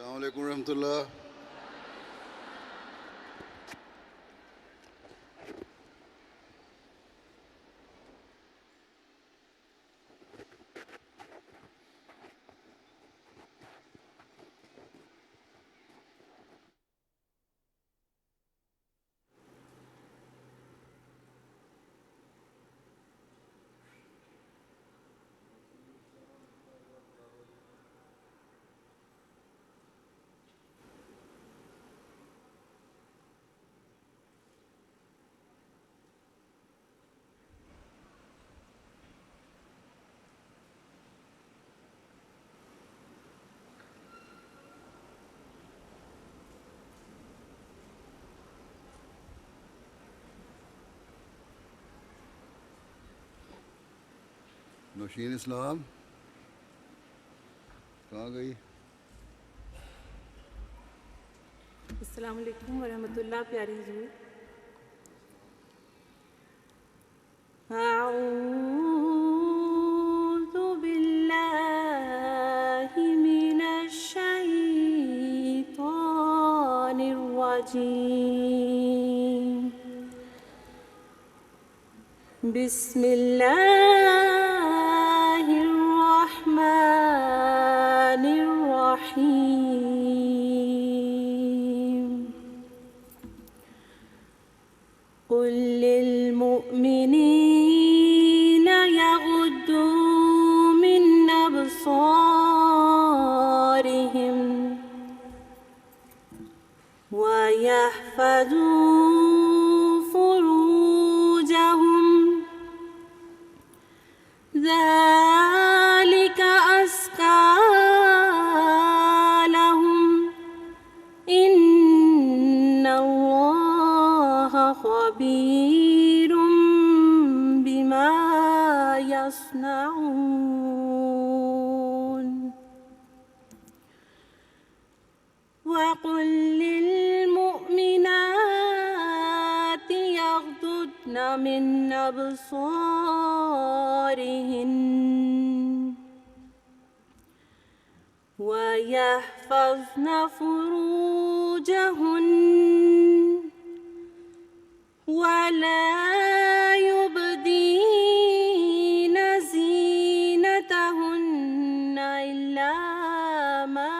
السلام علیکم ورحمۃ اللہ. نوشین اسلام کہاں گئی؟ السلام علیکم ورحمۃ اللہ. پیاری حضور، اعوذ باللہ من الشیطان الرجیم. بسم اللہ الرحمن الرحیم. قل للمؤمنین یغضوا من ابصارهم ویحفظوا فروجهم ذلك أزكى لهم إن الله خبير بما يصنعون. وقل للمؤمنات يغضضن من أبصارهن ويحفظن فروجهن ولا يبدين زينتهن إلا ما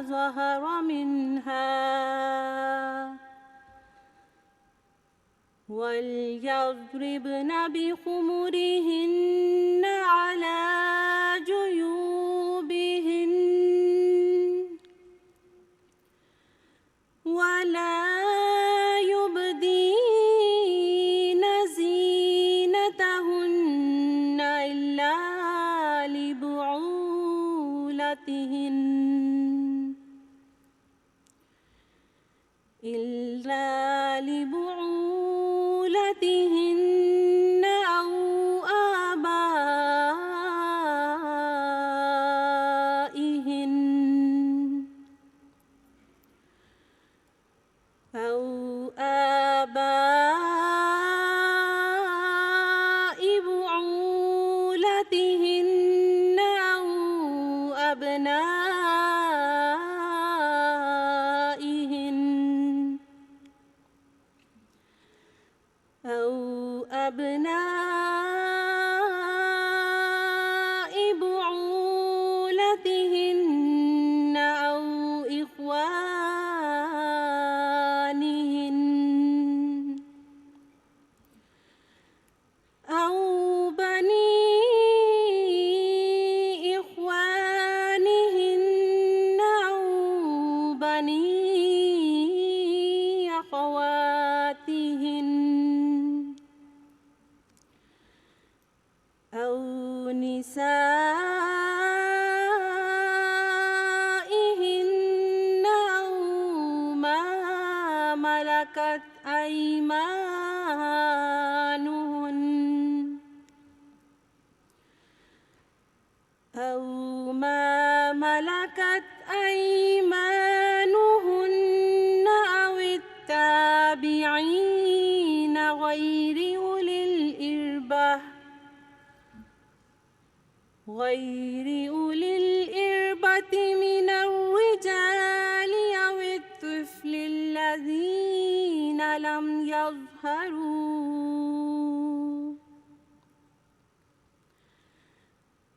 ظهر منها وليضربن بخمرهن على جيوبهن ولا يبدين زينتهن إلا لبعولتهن أو آبائهن بعولتهن أو أبناء بعولتهن أو إخوانهن أو بني إخوانهن أو بني أخواتهن أو نسائهن أو ما ملكت أيمانهن أو ما ملكت أيمانهن أو التابعين غير أولي الإربة من الرجال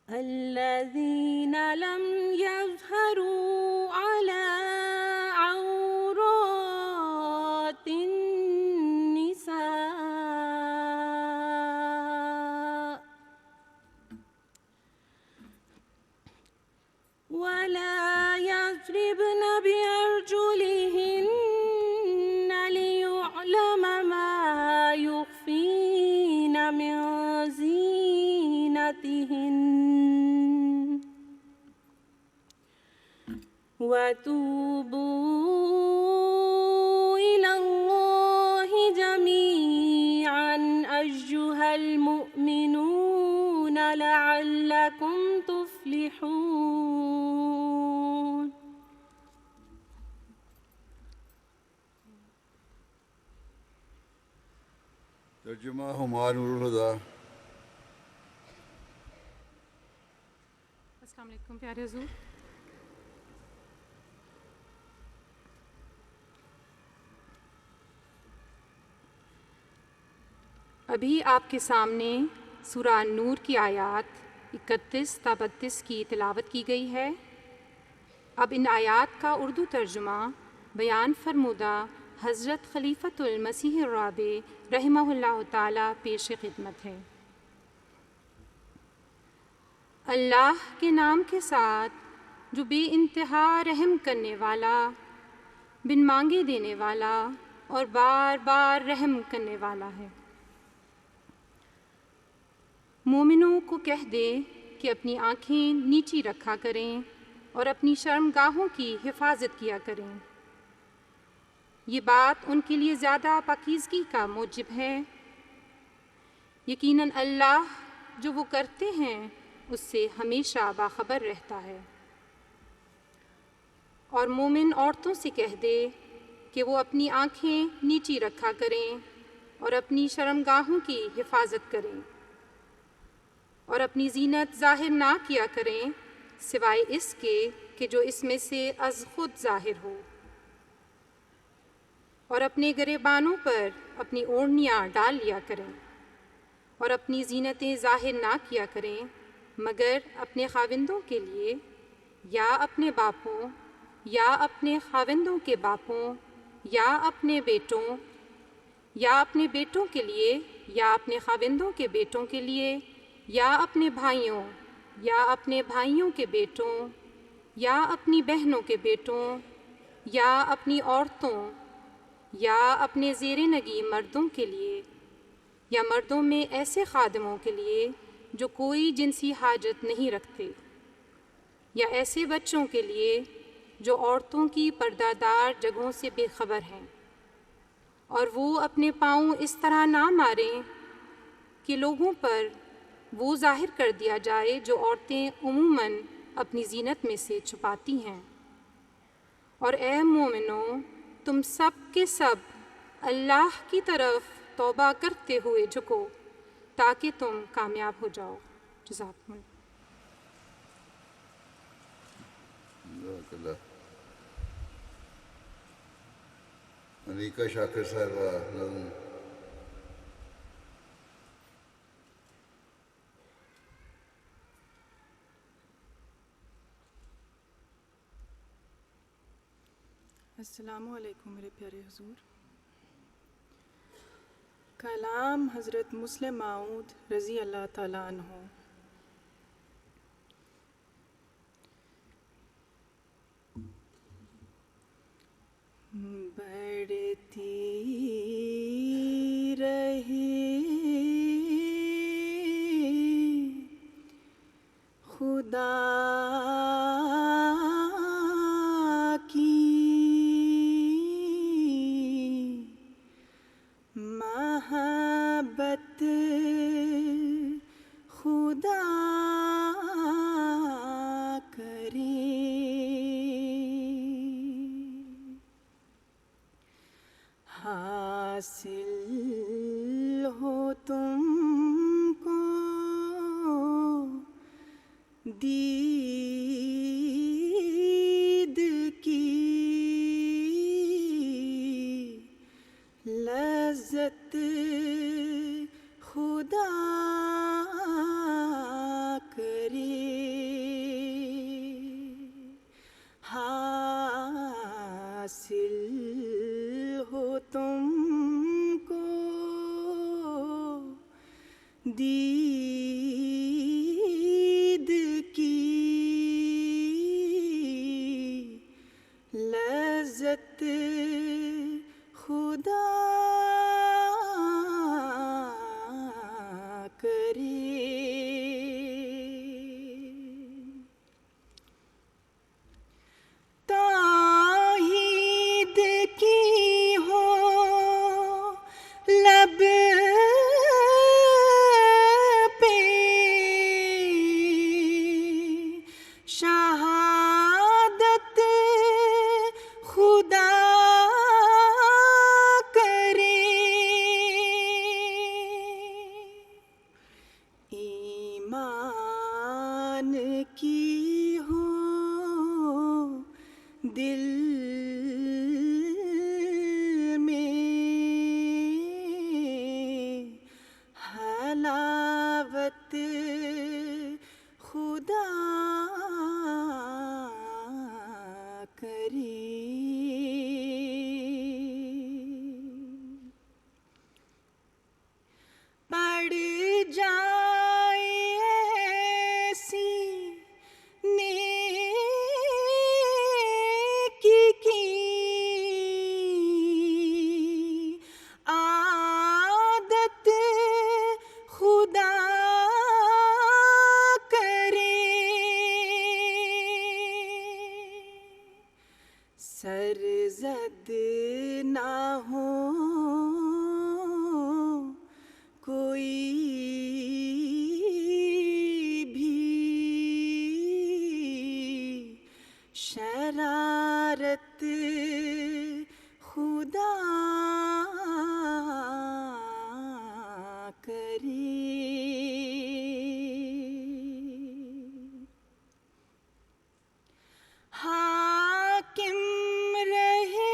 الذين لم يظهروا على عورات النساء ولا يضربن بأرجلهن ليعلم ما يخفين من زينتهن وتوبوا إلى الله جميعا أيها المؤمنون لعلكم تفلحون. ترجمہ ہمار نور الہدیٰ. السلام علیکم پیارے حضور. ابھی آپ کے سامنے سورہ نور کی آیات 31 تا 32 کی تلاوت کی گئی ہے. اب ان آیات کا اردو ترجمہ بیان فرمودہ حضرت خلیفۃ المسیح الرابع رحمہ اللہ تعالی پیش خدمت ہے. اللہ کے نام کے ساتھ جو بے انتہا رحم کرنے والا، بن مانگے دینے والا اور بار بار رحم کرنے والا ہے. مومنوں کو کہہ دے کہ اپنی آنکھیں نیچی رکھا کریں اور اپنی شرمگاہوں کی حفاظت کیا کریں. یہ بات ان کے لیے زیادہ پاکیزگی کا موجب ہے. یقیناً اللہ جو وہ کرتے ہیں اس سے ہمیشہ باخبر رہتا ہے. اور مومن عورتوں سے کہہ دے کہ وہ اپنی آنکھیں نیچی رکھا کریں اور اپنی شرمگاہوں کی حفاظت کریں اور اپنی زینت ظاہر نہ کیا کریں سوائے اس کے کہ جو اس میں سے از خود ظاہر ہو، اور اپنے گریبانوں پر اپنی اوڑھنیاں ڈال لیا کریں اور اپنی زینتیں ظاہر نہ کیا کریں مگر اپنے خاوندوں کے لیے یا اپنے باپوں یا اپنے خاوندوں کے باپوں یا اپنے بیٹوں یا اپنے بیٹوں کے لیے یا اپنے خاوندوں کے بیٹوں کے لیے یا اپنے بھائیوں یا اپنے بھائیوں کے بیٹوں یا اپنی بہنوں کے بیٹوں یا اپنی عورتوں یا اپنے زیر نگی مردوں کے لیے یا مردوں میں ایسے خادموں کے لیے جو کوئی جنسی حاجت نہیں رکھتے، یا ایسے بچوں کے لیے جو عورتوں کی پردہ دار جگہوں سے بے خبر ہیں، اور وہ اپنے پاؤں اس طرح نہ ماریں کہ لوگوں پر وہ ظاہر کر دیا جائے جو عورتیں عموماً اپنی زینت میں سے چھپاتی ہیں. اور اے مومنوں، تم سب کے سب اللہ کی طرف توبہ کرتے ہوئے جھکو تاکہ تم کامیاب ہو جاؤ. جزاکم اللہ. جزاک اللہ. انیکا شاکر صاحبہ نظم. السلام علیکم میرے پیارے حضور. کلام حضرت مسلم موعود رضی اللہ تعالیٰ عنہ. بڑھتی رہے خدا کی محبت، خدا کرے حاصل ہو تم کو دید کی لذت خدا کرے حاصل ہو تم کو دید کی لذت خدا کرے توحید کی ہو لب پہ شہادت خدا کرے ایمان کی ہو دل میں حلاوت خدا کرے پڑ جائے ایسی نیکی کی عادت خدا کرے سرزد نہ ہو کوئی بھی شرارت خدا کرے حاکم رہے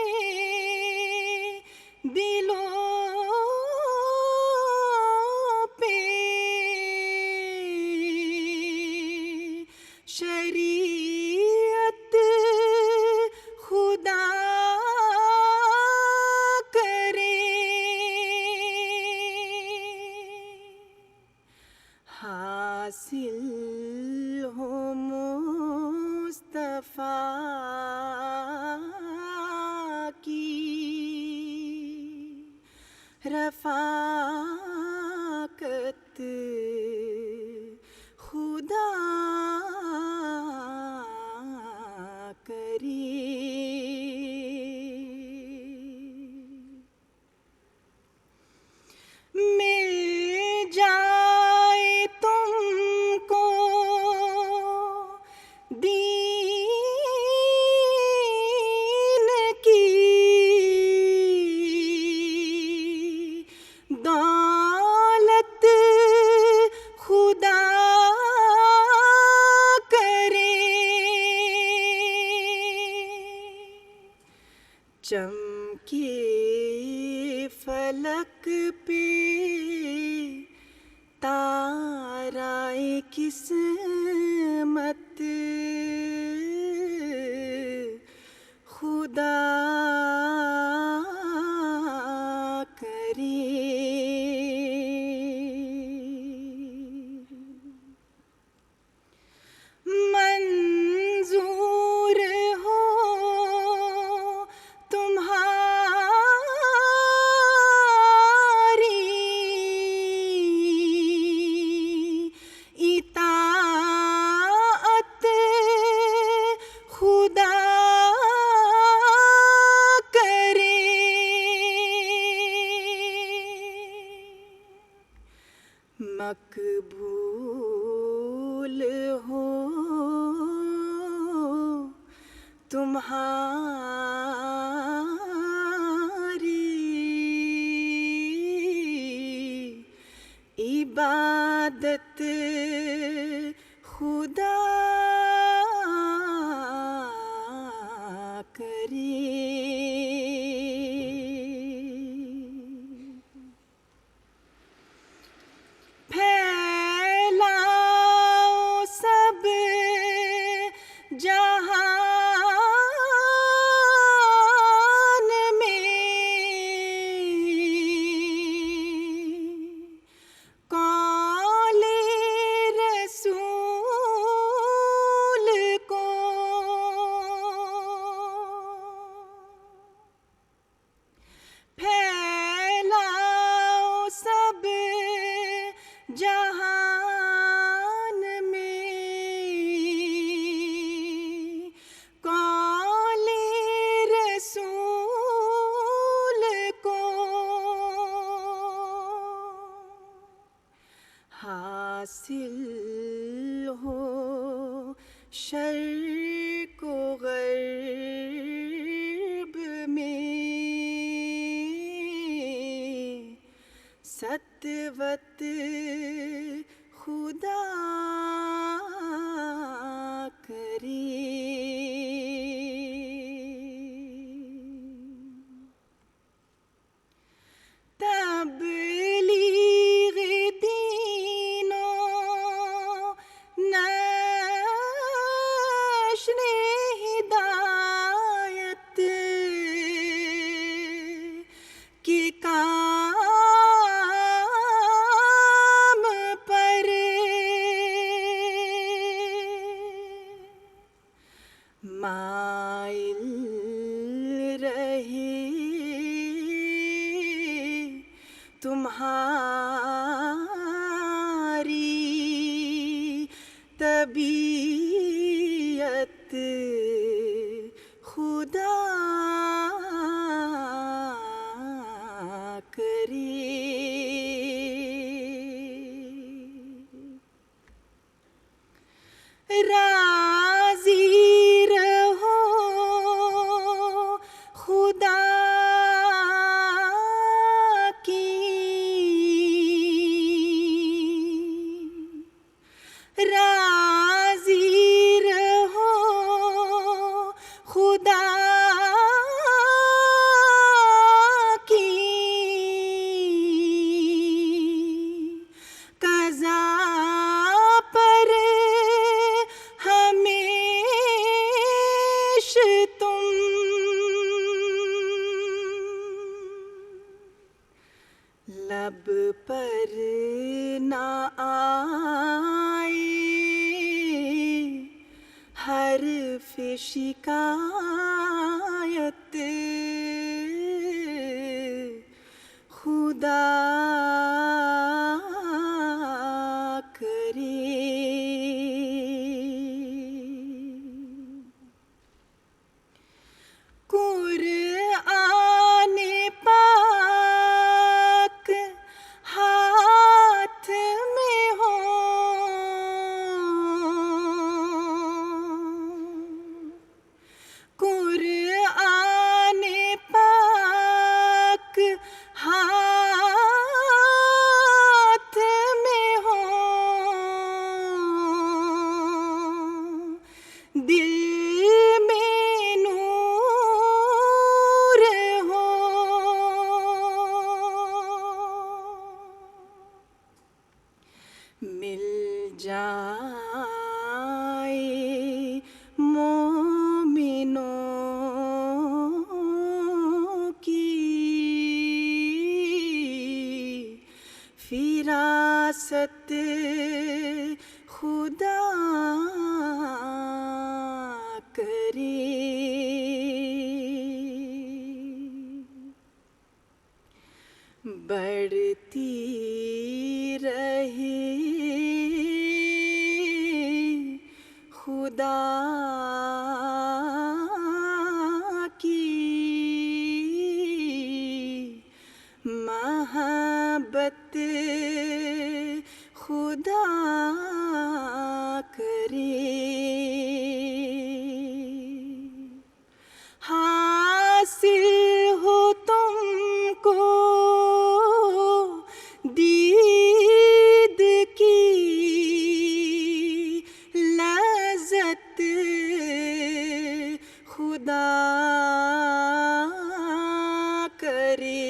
دلوں پہ شریعت خدا کرے حاصل ہو مصطفیٰ کی رفاقت خدا کرے مل جائے تم کو دین کی دولت خدا کرے چمکے فلک پہ تارائے قسمت خدا کرے منظور ہو تمہاری اطاعت خدا کرے مقبول ہو تمہاری عبادت خدا کرے حاصل ہو شرق و غرب میں سطوت خدا کرے تبلیغ دین و نشر ہدایت کے کام پر مائل رہے تمہاری طبیعت خدا کرے راضی رہو خدا راضی رہو خدا کی قضا پر ہمیش تم لب پر نہ آئے حرف شکایت خدا کرے قرآن پاک ہاتھ میں ہو قرآن پاک ہاتھ میں ہو دل میں نور ہو مل جائے مومنوں کی فراست خدا کرے بڑھتی رہے خدا کی محبت خدا کرے حاصل ہو تم کو دید کی لذت خدا کرے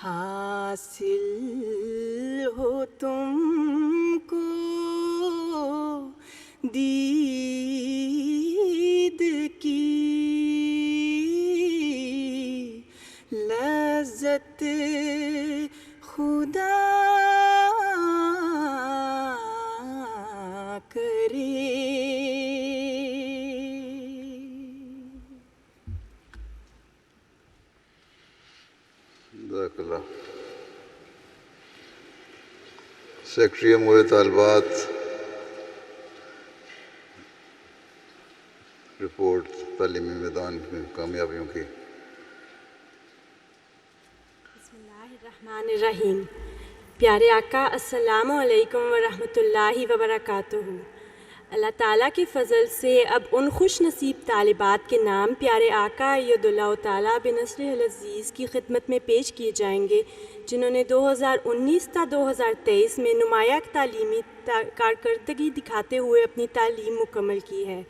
حاصل ہو تم کو دید کی لذت خدا کرے جزاک اللہ. سیکرٹری امور طالبات رپورٹ تعلیمی میدان میں کامیابیوں کی. بسم اللہ الرحمن الرحیم. پیارے آقا السلام علیکم ورحمۃ اللہ وبرکاتہ۔ اللہ تعالیٰ کے فضل سے اب ان خوش نصیب طالبات کے نام پیارے آقا ید اللہ تعالیٰ بنصرہ العزیز کی خدمت میں پیش کیے جائیں گے، جنہوں نے 2019 تا 2023 میں نمایاں تعلیمی کارکردگی دکھاتے ہوئے اپنی تعلیم مکمل کی ہے۔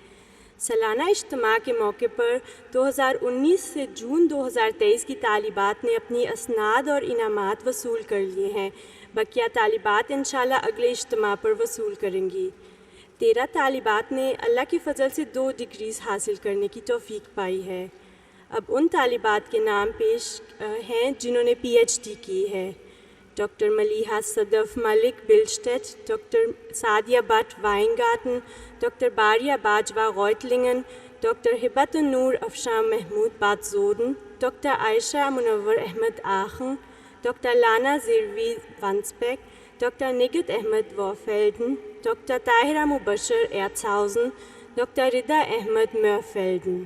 سالانہ اجتماع کے موقع پر 2019 سے جون 2023 کی طالبات نے اپنی اسناد اور انعامات وصول کر لیے ہیں، بقیہ طالبات انشاءاللہ اگلے اجتماع پر وصول کریں گی۔ 13 طالبات نے اللہ کے فضل سے 2 ڈگریز حاصل کرنے کی توفیق پائی ہے۔ اب ان طالبات کے نام پیش ہیں جنہوں نے پی ایچ ڈی کی ہے: ڈاکٹر ملیحہ صدف ملک بلشٹیٹ، doctor Sadia Butt Weingarten, doctor Bariya Bajwa Göttingen, doctor Hibat ul Noor Afshan Mahmood Bad Soden, doctor Ayesha Munawar Ahmad Aachen, doctor Lana Zirvi Wandsbek, doctor Nighat Ahmad وافیلڈن، doctor Tahira Mubashir Erzhausen, doctor Rida Ahmad Mörfelden.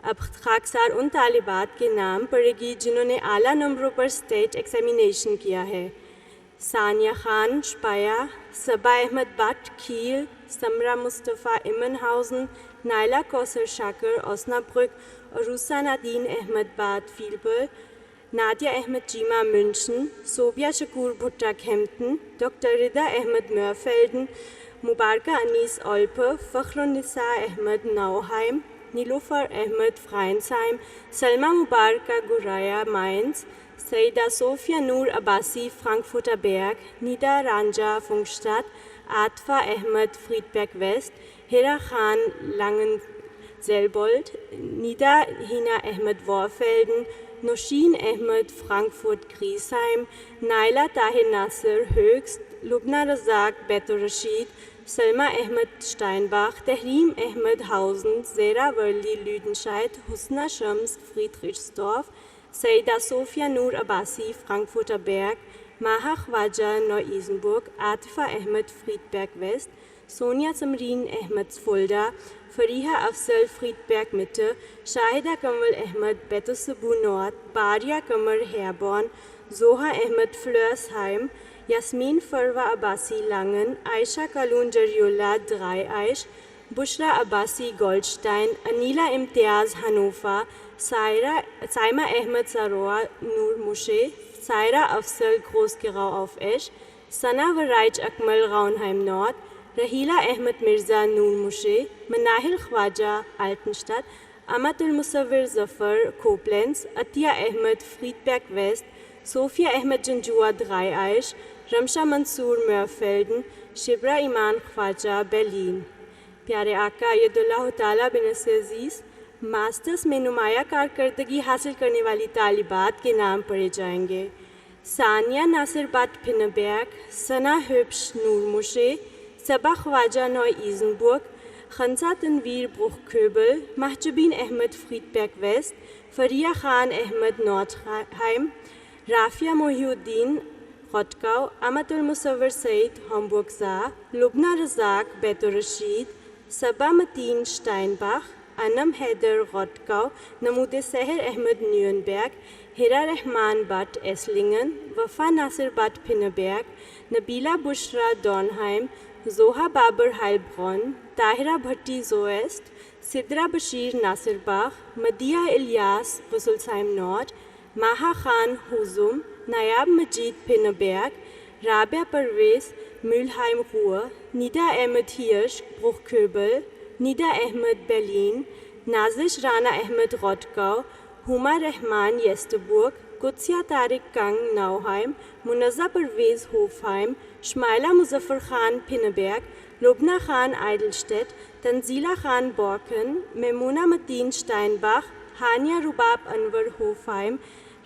اب خاکسار ان طالبات کے نام پڑے گی جنہوں نے اعلیٰ نمبروں پر اسٹیٹ ایگزامینیشن کیا ہے: ثانیہ خان شپایہ، صبا احمد بٹ کھیل، سمرہ مصطفیٰ امن ہاؤزن، نائلہ کوثر شاکر اوسنابرک، عروسہ نادین احمد باد فیلبر، نادیہ احمد چیمہ منشن، صوبیہ شکور بھٹہ کھیمپٹن، ڈاکٹر ردا احمد میرفیلڈن، مبارکہ انیس اولپر، فخر النساء احمد ناؤہائم، نیلوفر احمد فرائنسہائم، سلمہ مبارکہ گرایا مائنز، سیدہ صوفیہ نور عباسی فرانکفرٹر بیرگ، نیدا رانجا فنکشٹاٹ، عاطفہ احمد فریڈبیک ویسٹ، ہیرا خان لانگن زیلبولڈ، نیدا ہینا احمد وارفیلڈن، نوشین احمد فرانکفرٹ گریسہائم، نائلہ طاہر ناصر ہوگسٹ، لبنہ رزاق بیت الرشید، سلمہ احمد شٹائنباخ، تحریم احمد ہاؤزن، زیرہ ورلی لیوڈنشائٹ، حسنہ شمس فریدرچسدورف، سیدہ صوفیہ نور عباسی فرانکفرٹر بیرگ، ماہا خواجہ نو ایزنبرگ، عاطفہ احمد فریڈبیک ویسٹ، سونیا سمرین احمد فولڈا، فریحہ افضل فریڈبیک مٹر، شاہدہ قمر احمد بیت الصبو نورد، باریہ قمر ہیربورن، زوہا احمد فلرسہائم، یاسمین فروہ عباسی لانگن، عائشہ کالون جریولہ درائے عائش، بشرا عباسی گولڈشٹائن، انیلہ امتیاز ہنوفہ، سائمہ احمد سروہ نور مشے، سائرہ افضل گروسگراؤ آف ایش، ثنا ورائچ اکمل راؤنہائم نورد، رحیلہ احمد مرزا نور مشے، مناہل خواجہ الٹنشٹاٹ، امت المصور ظفر کوپلینس، عطیہ احمد فریڈبیک ویسٹ، صوفیہ احمد جنجوہ درائے عائش، رمشہ منصور میرفیلڈن، شبرا ایمان خواجہ برلین۔ پیارے آقا ید اللہ تعالیٰ بنصرہ العزیز، ماسٹرز میں نمایاں کارکردگی حاصل کرنے والی طالبات کے نام پڑھے جائیں گے: ثانیہ ناصر بٹ پھنبیرگ، ثنا ہبش نور مشے، Saba Khawaja Neu Isenburg, Khansa Tanveer Bruchköbel, Mahjubeen Ahmad فریڈبیک ویسٹ، فریہ خان احمد نورڈہائم، رافیہ محی الدین غوٹکاؤ، امت المصور سعید ہامبورگ زا، لبنہ رزاق بیت الرشید، صبا متین شٹائنباخ، انم حیدر غوٹکاؤ، نمود سحر احمد نیونبرگ، ہیرا رحمان بٹ ایسلنگن، وفا ناصر بٹ پھنبیرگ، نبیلہ بشرا ڈورنہائم، زوہا بابر ہائلبرون، طاہرہ بھٹی زویسٹ، سدرہ بشیر ناصر باغ، مدیہ الیاس رسلسہائم نورڈ، ماہا خان ہوزم، نایاب مجید پھنبیرگ، رابعہ پرویز میولہائم رور، نیدا احمد ہیرش بروخ-کھوبل، نیدا احمد برلین، نازش رانا احمد غوٹکاؤ، ہما رحمان یسٹربرگ، قدسیہ طارق کنگ ناؤہائم، منزہ پرویز ہوفہائم، شمائلہ مظفر خان پھنبیرگ، لبنہ خان ایڈلشٹیٹ، تنزیلہ خان بورکن، میمونہ متین شٹائنباخ، ہانیہ رباب انور ہوفہائم،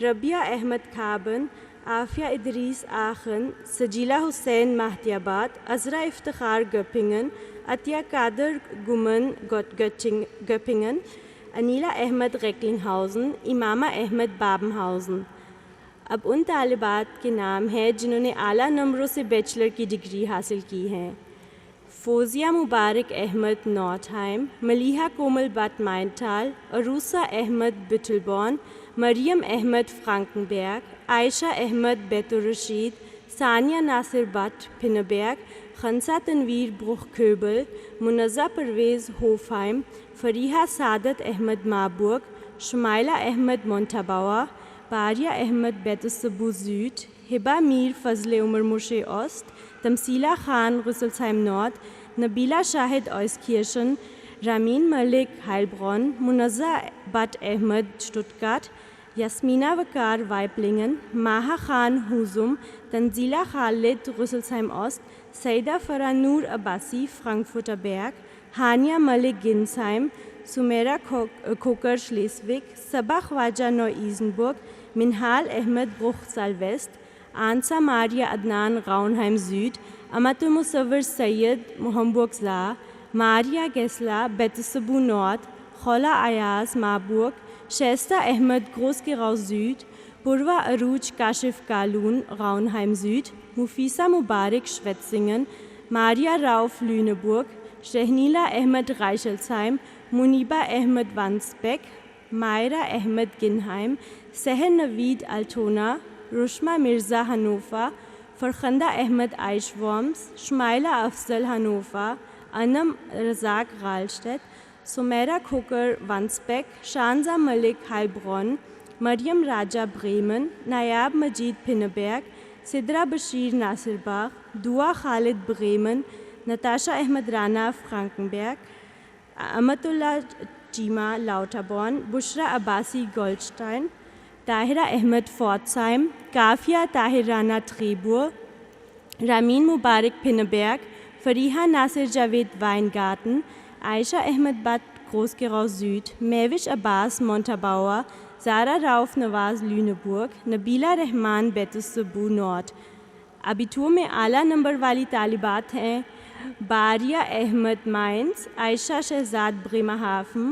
ربیہ احمد کھابن، عافیہ ادریس آخن، سجیلہ حسین مہدی آباد، عذرا افتخار گپنگن، عطیہ قادر گمن گپنگن، انیلہ احمد ریکلنگ ہاؤزن، امامہ احمد بابن ہاؤزن۔ اب ان طالبات کے نام ہیں جنہوں نے اعلیٰ نمبروں سے بیچلر کی ڈگری حاصل کی ہے: فوزیہ مبارک احمد نورڈہائم، ملیحہ کومل بٹ مائنٹال، عروسہ احمد بٹلبورن، مریم احمد فرانکنبیرگ، عائشہ احمد بیت الرشید، ثانیہ ناصر بٹ پھنبیک، خنسا تنویر برخ-کھوبل، منزہ پرویز ہوفہیم، فریحہ سعادت احمد مابوک، شمائلہ احمد مونٹھاباوا، پاریہ احمد بیت الصبو زوٹ، ہبہ میر فضل عمر مرشے اوست، تمثیلہ خان غسلسheim نورد، نبیلہ شاہد اوسکیرشن، ramen Malik ہائلبرون، منزہ but Ahmad شٹوٹگارٹ، یاسمینہ Waqar وائپلنگن، Maha Khan ہوزم، Tanzeela Khalid غسلسheim Ust, Syeda Farah Noor Abbasi فرانکفرٹ بیرگ، Hania Malik گنسheim، Sameera Khokhar شلیسوک، Saba Khawaja Neu ایزنبرگ، منہال Ahmad برخسال waste, آنسا Maria Adnan غاؤنہائم زوڈ، امت المصور سید ہمبرگ زا، ماریہ گیسلا بیت الصبو نورد، خولا ایاز مابوک، شائستہ احمد گروسگراؤ زوڈ، پوروا عروج کاشف کالون غاؤنہائم زوڈ، مفیسہ مبارک شویتسنگن، ماریہ راؤف لونبرگ، شہنیلہ احمد غائشلسheim، منیبہ احمد وانسبیک، مائرہ احمد گنہائم، سحر نوید الٹونا، رشمہ مرزا ہنوفہ، فرخندہ احمد عائش ورمز، شمائلہ افضل ہنوفہ، انم رزاق غالشٹت، سمیرہ کھوکر وانسبیک، شانزہ ملک ہائلبرون، مریم راجہ بریمن، نایاب مجید پھنبیک، سدرہ بشیر ناصر باغ، دعا خالد بریمن، نتاشا احمد رانا فرانکنبیرگ، امت اللہ چیمہ لاؤٹابون، بشرا عباسی گولڈسٹائن، طاہرہ احمد فورٹسheim، Kafia Tahir Rana Trebur, Ramin Mubarak Pinneberg, Fariha Nasir Javed Weingarten, Ayesha Ahmad Butt Gross Gerau Süd, Mehwish Abbas Montabaur, Zara Rauf Nawaz Lüneburg, Nabila Rehman Baitus Sabuh نورد۔ ابیٹور میں اعلیٰ نمبر والی طالبات ہیں باریہ احمد مائنز، عائشہ شہزاد بریمہافن،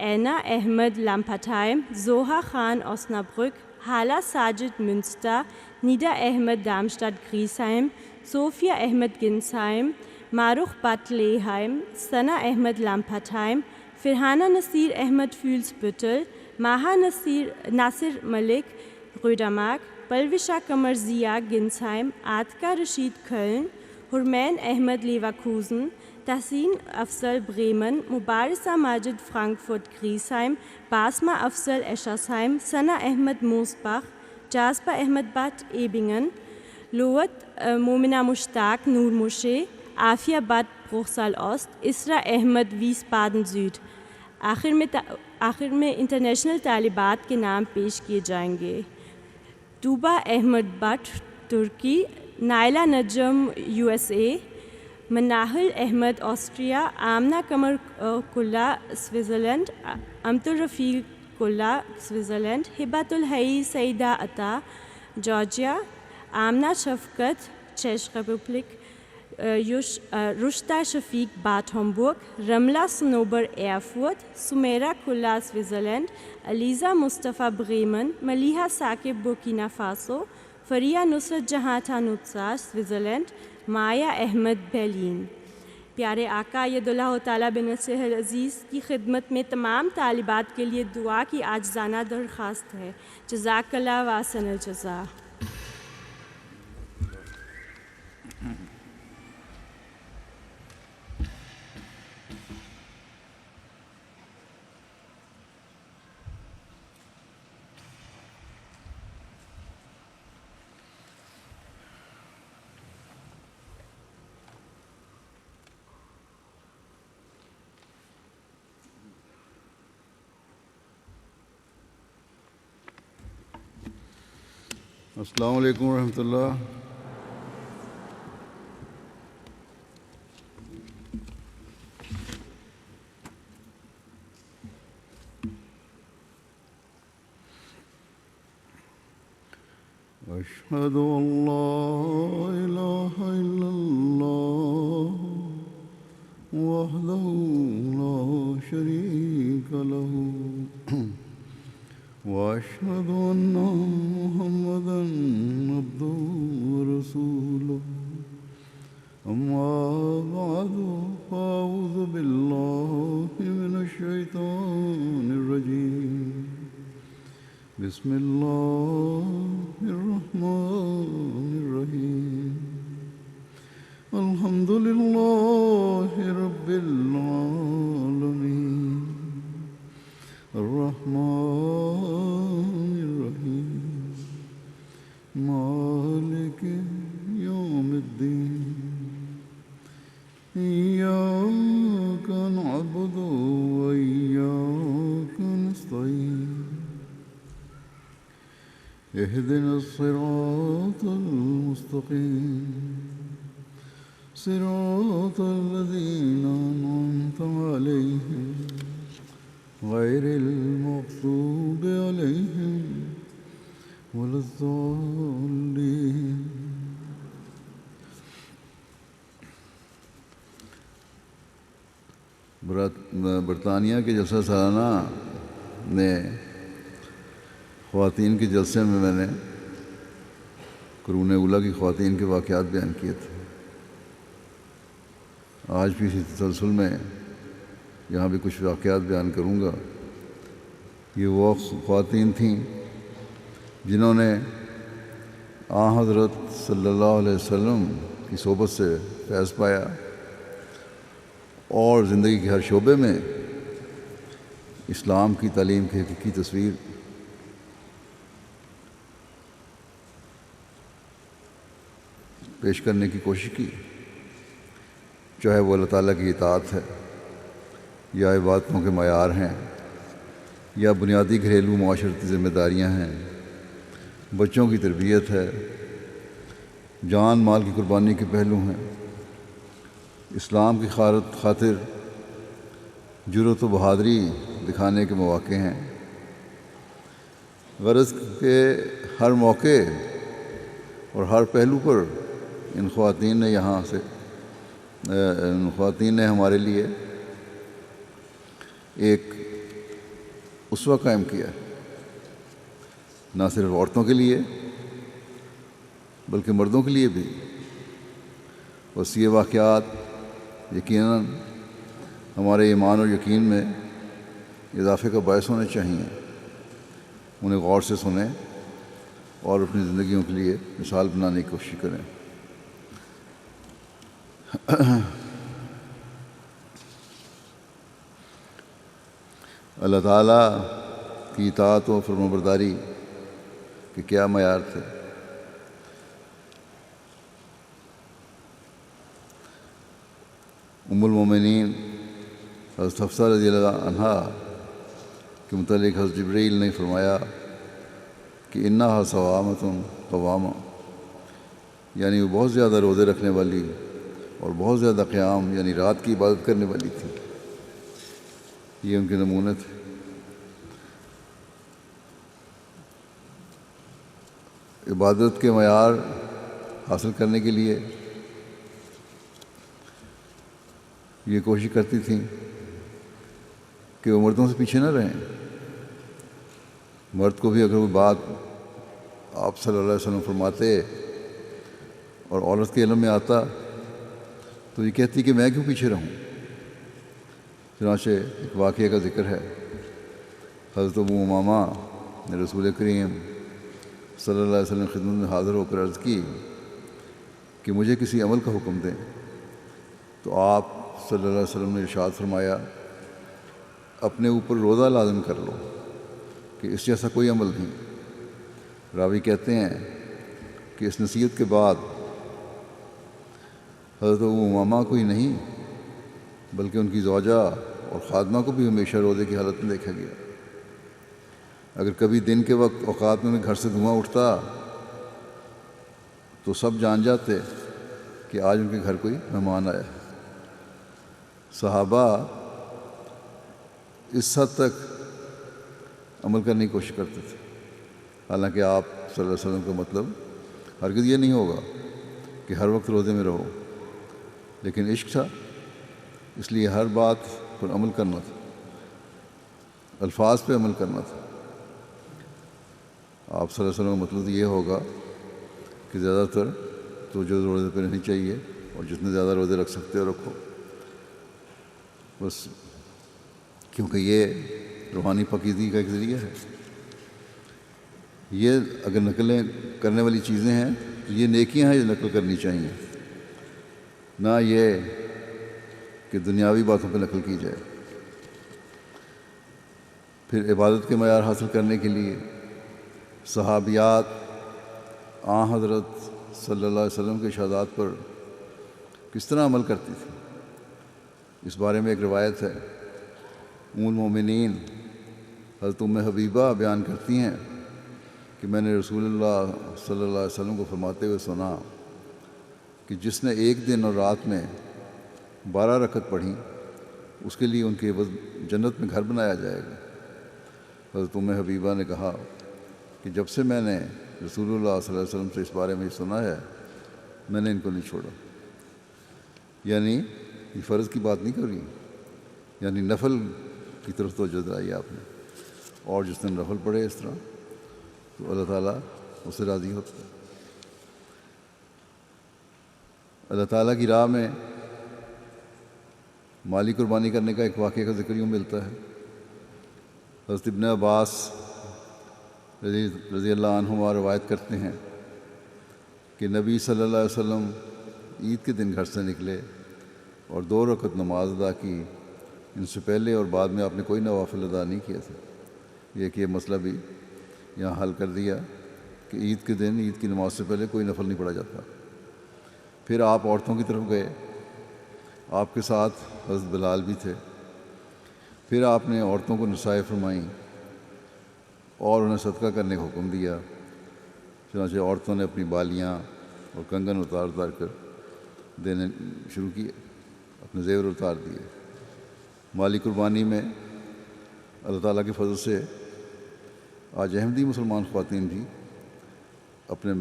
اینا احمد لامپٹہائم، زوہا خان اوسنابرک، حالہ ساجد منسٹر، نیدا احمد دارمسٹاڈ گریسheim، صوفیہ احمد گنسheim، معروف بٹ لیہائم، ثنا احمد لامپٹہائم، فرحانہ نصیر احمد فیولسبٹل، ماہا ناصر ملک روڈامارک، پلوشہ قمر ضیاء گنسheim، عاتکہ رشید کھلن، حرمین احمد لیورکوزن، تحسین افضل بریمن، مبارسہ ماجد فرانکفرٹ گریسheim، باسمہ افضل ایشاسheim، ثنا احمد موسبخ، جاذبہ احمد بٹ ایبنگن، لوت مومنہ مشتاق نور مرشے، عافیہ بٹ برخسال اوست، اسرا احمد ویسبادن زوڈ۔ آخر میں انٹرنیشنل طالبات کے نام پیش کیے جائیں گے۔ طوبہ احمد بٹ ترکی، Naila Najam USA، Manahil Ahmad Austria, Amna Qamar Kalla Switzerland, Amat ul Rafiq کلہ Switzerland, ہبۃ الحی سعیدہ عطا جارجیا، آمنہ شفقت چیک Republic, Rushda Shafiq Butt Hamburg, Ramla Sanobar Erfurt, Samira Kalla Switzerland, Aliza Mustafa Bremen, Maliha Saqib Burkina Faso, Fariha Nusrat Jahan ٹھانوتسا سوئٹزرلینڈ، مایا احمد برلن۔ پیارے آقا ید اللہ تعالیٰ بنصرہ العزیز کی خدمت میں تمام طالبات کے لیے دعا کی عاجزانہ درخواست ہے۔ جزاک اللہ واحسن الجزا۔ السلام علیکم ورحمۃ اللہ۔ أشهد أن لا إله إلا الله وحده لا شريك له وأشهد أن محمدا عبده ورسوله أما بعد فأعوذ بالله من الشيطان الرجيم بسم الله الرحمن الرحيم الحمد لله رب العالمين الرحمن الرحيم مالك يوم الدين إياك نعبد وإياك نستعين اهدنا الصراط المستقيم صراط الذين أنعمت عليهم غير المغضوب عليهم ولا الضالين. برطانیہ کے جلسہ سالانہ نے خواتین کے جلسے میں نے قرون اولیٰ کی خواتین کے واقعات بیان کیے تھے. آج بھی اسی تسلسل میں یہاں بھی کچھ واقعات بیان کروں گا. یہ وہ خواتین تھیں جنہوں نے حضرت صلی اللہ علیہ وسلم کی صحبت سے فیض پایا اور زندگی کے ہر شعبے میں اسلام کی تعلیم کی حقیقی تصویر پیش کرنے کی کوشش کی، چاہے وہ اللہ تعالیٰ کی اطاعت ہے یا عبادتوں کے معیار ہیں یا بنیادی گھریلو معاشرتی ذمہ داریاں ہیں، بچوں کی تربیت ہے، جان مال کی قربانی کے پہلو ہیں، اسلام کی خاطر جرأت و بہادری دکھانے کے مواقع ہیں. غرض کے ہر موقع اور ہر پہلو پر ان خواتین نے ہمارے لیے ایک اسوہ قائم کیا، نہ صرف عورتوں کے لیے بلکہ مردوں کے لیے بھی. اور یہ واقعات یقیناً ہمارے ایمان اور یقین میں اضافے کا باعث ہونے چاہیے. انہیں غور سے سنیں اور اپنی زندگیوں کے لیے مثال بنانے کی کوشش کریں. اللہ تعالیٰ کی اطاعت و فرمانبرداری کے کیا معیار تھے. ام المومنین حضرت حفصہ رضی اللہ عنہا کے متعلق حضرت جبرائیل نے فرمایا کہ انہا صوامۃ قوامہ، یعنی وہ بہت زیادہ روزے رکھنے والی اور بہت زیادہ قیام یعنی رات کی عبادت کرنے والی تھی. یہ ان کے نمونے تھے. عبادت کے معیار حاصل کرنے کے لیے یہ کوشش کرتی تھیں کہ وہ مردوں سے پیچھے نہ رہیں. مرد کو بھی اگر وہ بات آپ صلی اللہ علیہ وسلم فرماتے اور عورت کے علم میں آتا تو یہ کہتی کہ میں کیوں پیچھے رہوں. چنانچہ ایک واقعے کا ذکر ہے. حضرت ابو امامہ نے رسول کریم صلی اللہ علیہ وسلم خدمت میں حاضر ہو کر عرض کی کہ مجھے کسی عمل کا حکم دیں. تو آپ صلی اللہ علیہ وسلم نے ارشاد فرمایا اپنے اوپر روزہ لازم کر لو کہ اس جیسا کوئی عمل نہیں. راوی کہتے ہیں کہ اس نصیحت کے بعد حضرت ابو امامہ کو ہی نہیں بلکہ ان کی زوجہ اور خادمہ کو بھی ہمیشہ روزے کی حالت میں دیکھا گیا. اگر کبھی دن کے وقت اوقات میں گھر سے دھواں اٹھتا تو سب جان جاتے کہ آج ان کے گھر کوئی مہمان آیا. صحابہ اس حد تک عمل کرنے کی کوشش کرتے تھے. حالانکہ آپ صلی اللہ علیہ وسلم کا مطلب ہرگز یہ نہیں ہوگا کہ ہر وقت روزے میں رہو، لیکن عشق تھا اس لیے ہر بات پر عمل کرنا تھا، الفاظ پہ عمل کرنا تھا. آپ صلی اللہ علیہ وسلم کا مطلب یہ ہوگا کہ زیادہ تر توجہ روزے پہ رہنی چاہیے اور جتنے زیادہ روزے رکھ سکتے ہو رکھو بس، کیونکہ یہ روحانی پاکیزگی کا ایک ذریعہ ہے. یہ اگر نقلیں کرنے والی چیزیں ہیں تو یہ نیکیاں ہیں جو نقل کرنی چاہیے. نہ یہ کہ دنیاوی باتوں پہ نقل کی جائے۔ پھر عبادت کے معیار حاصل کرنے کے لیے صحابیات حضرت صلی اللہ علیہ وسلم کے ارشادات پر کس طرح عمل کرتی تھی، اس بارے میں ایک روایت ہے۔ ام المومنین حضرت ام حبیبہ بیان کرتی ہیں کہ میں نے رسول اللہ صلی اللہ علیہ وسلم کو فرماتے ہوئے سنا کہ جس نے ایک دن اور رات میں 12 رکعت پڑھی اس کے لیے ان کے عوض جنت میں گھر بنایا جائے گا۔ حضرت ام حبیبہ نے کہا کہ جب سے میں نے رسول اللہ صلی اللہ علیہ وسلم سے اس بارے میں سنا ہے میں نے ان کو نہیں چھوڑا۔ یعنی یہ فرض کی بات نہیں کری، یعنی نفل کی طرف توجہ دلائی آپ نے، اور جس نے نفل پڑھے اس طرح تو اللہ تعالیٰ اس سے راضی ہوتا ہے۔ اللہ تعالیٰ کی راہ میں مالی قربانی کرنے کا ایک واقعہ کا ذکر یوں ملتا ہے۔ حضرت ابن عباس رضی اللہ عنہما روایت کرتے ہیں کہ نبی صلی اللہ علیہ وسلم عید کے دن گھر سے نکلے اور 2 رکعت نماز ادا کی۔ ان سے پہلے اور بعد میں آپ نے کوئی نوافل ادا نہیں کیا تھا۔ یہ کہ یہ مسئلہ بھی یہاں حل کر دیا کہ عید کے دن عید کی نماز سے پہلے کوئی نفل نہیں پڑھا جاتا۔ پھر آپ عورتوں کی طرف گئے، آپ کے ساتھ حضرت بلال بھی تھے۔ پھر آپ نے عورتوں کو نصائح فرمائیں اور انہیں صدقہ کرنے کا حکم دیا۔ چنانچہ عورتوں نے اپنی بالیاں اور کنگن اتار کر دینے شروع کیے، اپنے زیور اتار دیے۔ مالی قربانی میں اللہ تعالیٰ کے فضل سے آج احمدی مسلمان خواتین بھی اپنی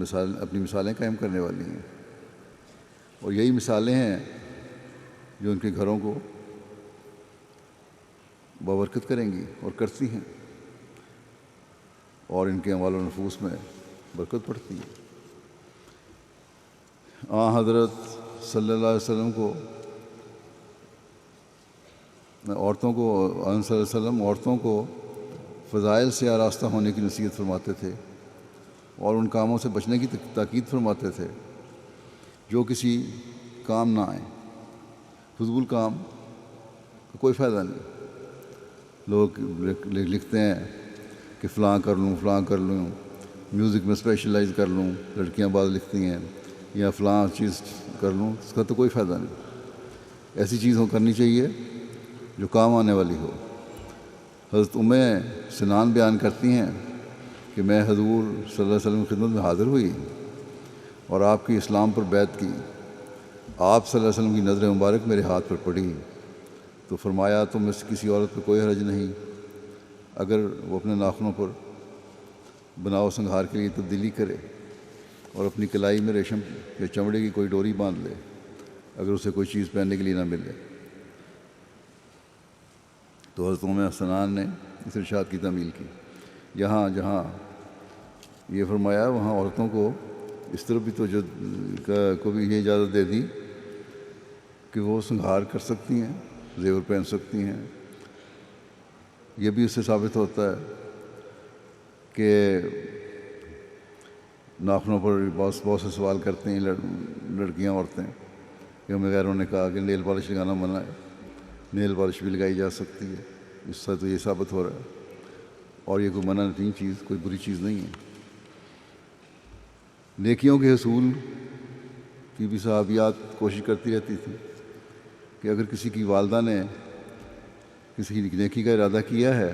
مثالیں قائم کرنے والی ہیں، اور یہی مثالیں ہیں جو ان کے گھروں کو بابرکت کریں گی اور کرتی ہیں، اور ان کے اموال و نفوس میں برکت پڑتی ہے۔ حضرت صلی اللہ علیہ وسلم کو عورتوں کو فضائل سے آراستہ ہونے کی نصیحت فرماتے تھے اور ان کاموں سے بچنے کی تاکید فرماتے تھے جو کسی کام نہ آئیں۔ فضول کام کا کوئی فائدہ نہیں۔ لوگ لکھتے ہیں کہ فلاں کر لوں، میوزک میں اسپیشلائز کر لوں، لڑکیاں بعض لکھتی ہیں، یا فلاں چیز کر لوں، اس کا تو کوئی فائدہ نہیں۔ ایسی چیزوں کرنی چاہیے جو کام آنے والی ہو۔ حضرت ام سنان بیان کرتی ہیں کہ میں حضور صلی اللہ علیہ وسلم کی خدمت میں حاضر ہوئی اور آپ کی اسلام پر بیعت کی۔ آپ صلی اللہ علیہ وسلم کی نظر مبارک میرے ہاتھ پر پڑی تو فرمایا تم میں سے کسی عورت پہ کوئی حرج نہیں اگر وہ اپنے ناخنوں پر بناؤ سنگھار کے لیے تبدیلی کرے اور اپنی کلائی میں ریشم یا چمڑے کی کوئی ڈوری باندھ لے اگر اسے کوئی چیز پہننے کے لیے نہ ملے۔ تو حضرت ام سنان نے اس ارشاد کی تعمیل کی۔ یہاں جہاں یہ فرمایا وہاں عورتوں کو اس طرح بھی کو بھی یہ اجازت دے دی کہ وہ سنگھار کر سکتی ہیں، زیور پہن سکتی ہیں۔ یہ بھی اس سے ثابت ہوتا ہے کہ ناخنوں پر بہت سے سوال کرتے ہیں لڑکیاں عورتیں کہ ہمیں غیروں نے کہا کہ نیل پالش لگانا منع ہے۔ نیل پالش بھی لگائی جا سکتی ہے، اس سے تو یہ ثابت ہو رہا ہے، اور یہ کوئی منع نہیں چیز، کوئی بری چیز نہیں ہے۔ نیکیوں کے حصول کی بھی صحابیات کوشش کرتی رہتی تھی کہ اگر کسی کی والدہ نے کسی نیکی کا ارادہ کیا ہے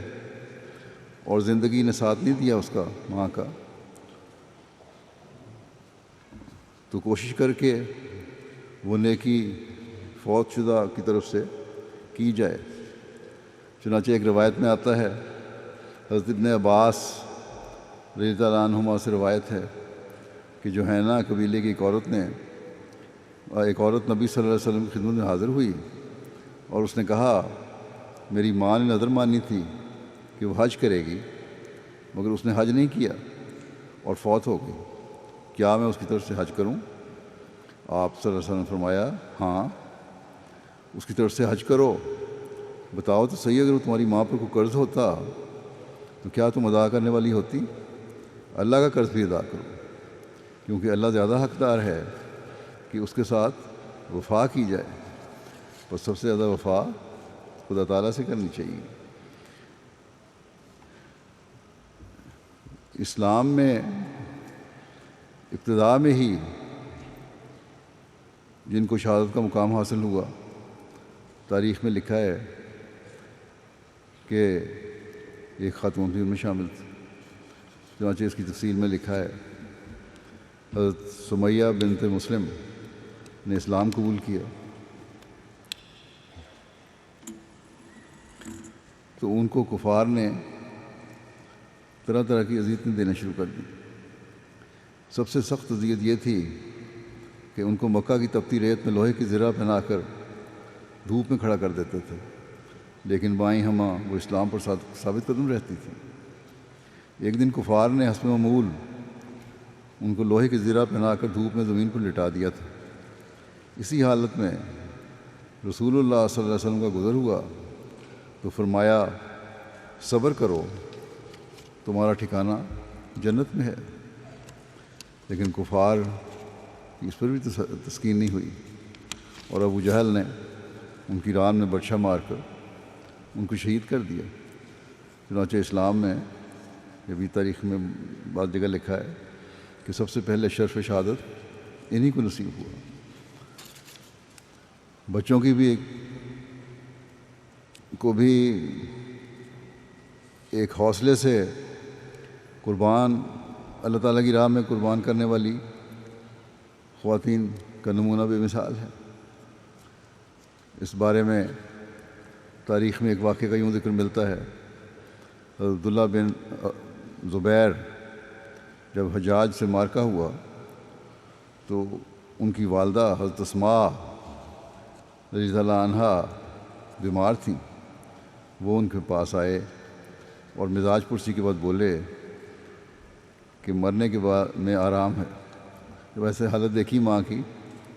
اور زندگی نے ساتھ نہیں دیا اس کا ماں کا، تو کوشش کر کے وہ نیکی فوت شدہ کی طرف سے کی جائے۔ چنانچہ ایک روایت میں آتا ہے، حضرت ابن عباس رضی اللہ عنہما سے روایت ہے کہ جوہینہ قبیلے کی ایک عورت نبی صلی اللہ علیہ وسلم کی خدمت میں حاضر ہوئی اور اس نے کہا میری ماں نے نظر مانی تھی کہ وہ حج کرے گی مگر اس نے حج نہیں کیا اور فوت ہو گئی، کیا میں اس کی طرف سے حج کروں؟ آپ صلی اللہ علیہ وسلم نے فرمایا ہاں اس کی طرف سے حج کرو۔ بتاؤ تو صحیح، اگر وہ تمہاری ماں پر کوئی قرض ہوتا تو کیا تم ادا کرنے والی ہوتی؟ اللہ کا قرض بھی ادا کرو، کیونکہ اللہ زیادہ حقدار ہے کہ اس کے ساتھ وفا کی جائے، پر سب سے زیادہ وفا خدا تعالیٰ سے کرنی چاہیے۔ اسلام میں ابتدا میں ہی جن کو شہادت کا مقام حاصل ہوا، تاریخ میں لکھا ہے کہ ایک خاتون بھی ان میں شامل تھی، چنانچہ اس کی تفصیل میں لکھا ہے حضرت سمیہ بنت مسلم نے اسلام قبول کیا تو ان کو کفار نے طرح طرح کی اذیتیں دینا شروع کر دی۔ سب سے سخت اذیت یہ تھی کہ ان کو مکہ کی تپتی ریت میں لوہے کی زرہ پہنا کر دھوپ میں کھڑا کر دیتے تھے، لیکن بائیں ہمہ وہ اسلام پر ثابت قدم رہتی تھی۔ ایک دن کفار نے حسب معمول ان کو لوہے کی زرہ پہنا کر دھوپ میں زمین پر لٹا دیا تھا۔ اسی حالت میں رسول اللہ صلی اللہ علیہ وسلم کا گزر ہوا تو فرمایا صبر کرو، تمہارا ٹھکانہ جنت میں ہے۔ لیکن کفار کی اس پر بھی تسکین نہیں ہوئی، اور ابو جہل نے ان کی ران میں برچھا مار کر ان کو شہید کر دیا۔ چنانچہ اسلام میں یہ بھی تاریخ میں بعض جگہ لکھا ہے کہ سب سے پہلے شرف شہادت انہی کو نصیب ہوا۔ بچوں کی بھی ایک حوصلے سے قربان اللہ تعالیٰ کی راہ میں قربان کرنے والی خواتین کا نمونہ بے مثال ہے۔ اس بارے میں تاریخ میں ایک واقعہ کا یوں ذکر ملتا ہے، حضرت عبداللہ بن زبیر جب حجاج سے معرکہ ہوا تو ان کی والدہ حضرت اسماء رضی اللہ عنہا بیمار تھیں۔ وہ ان کے پاس آئے اور مزاج پرسی کے بعد بولے کہ مرنے کے بعد میں آرام ہے۔ جب ایسے حالت دیکھی ماں کی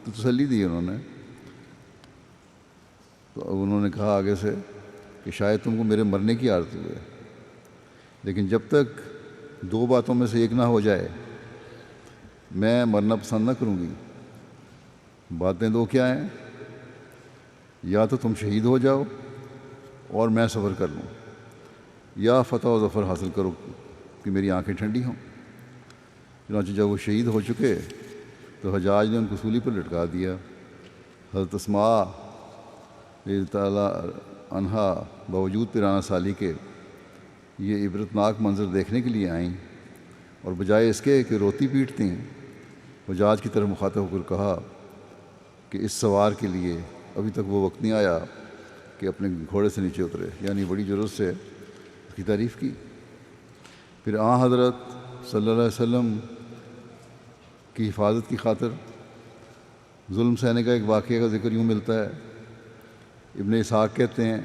تو تسلی دی انہوں نے، تو اب انہوں نے کہا آگے سے کہ شاید تم کو میرے مرنے کی آرزو ہے، لیکن جب تک دو باتوں میں سے ایک نہ ہو جائے میں مرنا پسند نہ کروں گی۔ باتیں دو کیا ہیں؟ یا تو تم شہید ہو جاؤ اور میں صبر کر لوں، یا فتح و ظفر حاصل کرو کہ میری آنکھیں ٹھنڈی ہوں۔ چنانچہ جب وہ شہید ہو چکے تو حجاج نے ان کو سولی پر لٹکا دیا۔ حضرت اسماء رضی تعالیٰ عنہا باوجود پیرانہ سالی کے یہ عبرتناک منظر دیکھنے کے لیے آئیں، اور بجائے اس کے کہ روتی پیٹتی ہیں، حجاج کی طرف مخاطب ہو کر کہا کہ اس سوار کے لیے ابھی تک وہ وقت نہیں آیا کہ اپنے گھوڑے سے نیچے اترے، یعنی بڑی جرأت سے اس کی تعریف کی۔ پھر حضرت صلی اللہ علیہ وسلم کی حفاظت کی خاطر ظلم سہنے کا ایک واقعہ کا ذکر یوں ملتا ہے۔ ابن اسحاق کہتے ہیں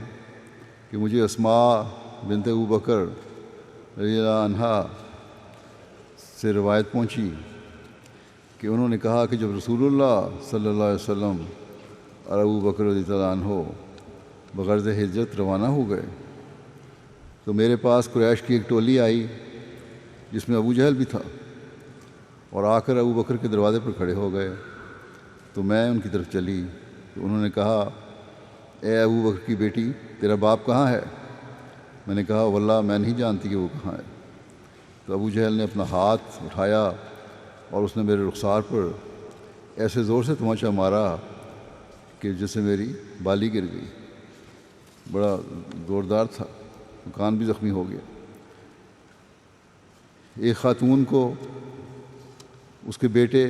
کہ مجھے اسماء بنت ابو بکر رضی اللہ عنہا سے روایت پہنچی کہ انہوں نے کہا کہ جب رسول اللہ صلی اللہ علیہ وسلم اور ابو بکر رضی اللہ عنہ بغرض ہجرت روانہ ہو گئے تو میرے پاس قریش کی ایک ٹولی آئی جس میں ابو جہل بھی تھا، اور آ کر ابو بکر کے دروازے پر کھڑے ہو گئے تو میں ان کی طرف چلی تو انہوں نے کہا اے ابو بکر کی بیٹی، تیرا باپ کہاں ہے؟ میں نے کہا واللہ میں نہیں جانتی کہ وہ کہاں ہے۔ تو ابو جہل نے اپنا ہاتھ اٹھایا اور اس نے میرے رخسار پر ایسے زور سے تماچا مارا کہ جس سے میری بالی گر گئی، بڑا زوردار تھا، کان بھی زخمی ہو گیا۔ ایک خاتون کو اس کے بیٹے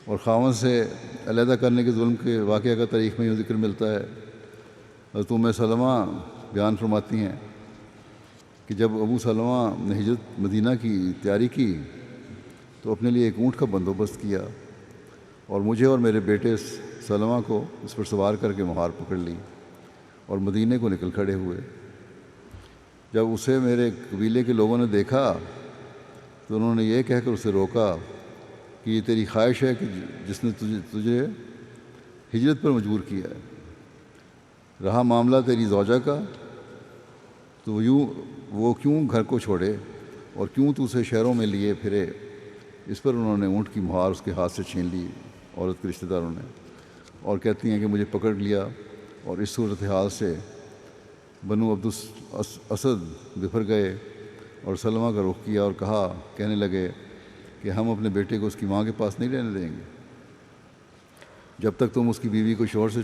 اور خاوند سے علیحدہ کرنے کے ظلم کے واقعہ کا تاریخ میں یوں ذکر ملتا ہے۔ حضرت ام سلمہ بیان فرماتی ہیں کہ جب ابو سلمہ نے ہجرت مدینہ کی تیاری کی تو اپنے لیے ایک اونٹ کا بندوبست کیا اور مجھے اور میرے بیٹے سلمہ کو اس پر سوار کر کے مہار پکڑ لی اور مدینے کو نکل کھڑے ہوئے۔ جب اسے میرے قبیلے کے لوگوں نے دیکھا تو انہوں نے یہ کہہ کر اسے روکا کہ یہ تیری خواہش ہے کہ جس نے تجھے ہجرت پر مجبور کیا ہے۔ رہا معاملہ تیری زوجہ کا تو وہ کیوں گھر کو چھوڑے اور کیوں تو اسے شہروں میں لیے پھرے؟ اس پر انہوں نے اونٹ کی مہار اس کے ہاتھ سے چھین لی عورت کے رشتہ داروں نے، اور کہتی ہیں کہ مجھے پکڑ لیا اور اس صورتحال سے بنو عبد اسد بفر گئے اور سلمہ کا رخ کیا اور کہنے لگے کہ ہم اپنے بیٹے کو اس کی ماں کے پاس نہیں رہنے دیں گے جب تک تم اس کی بیوی کو شوہر سے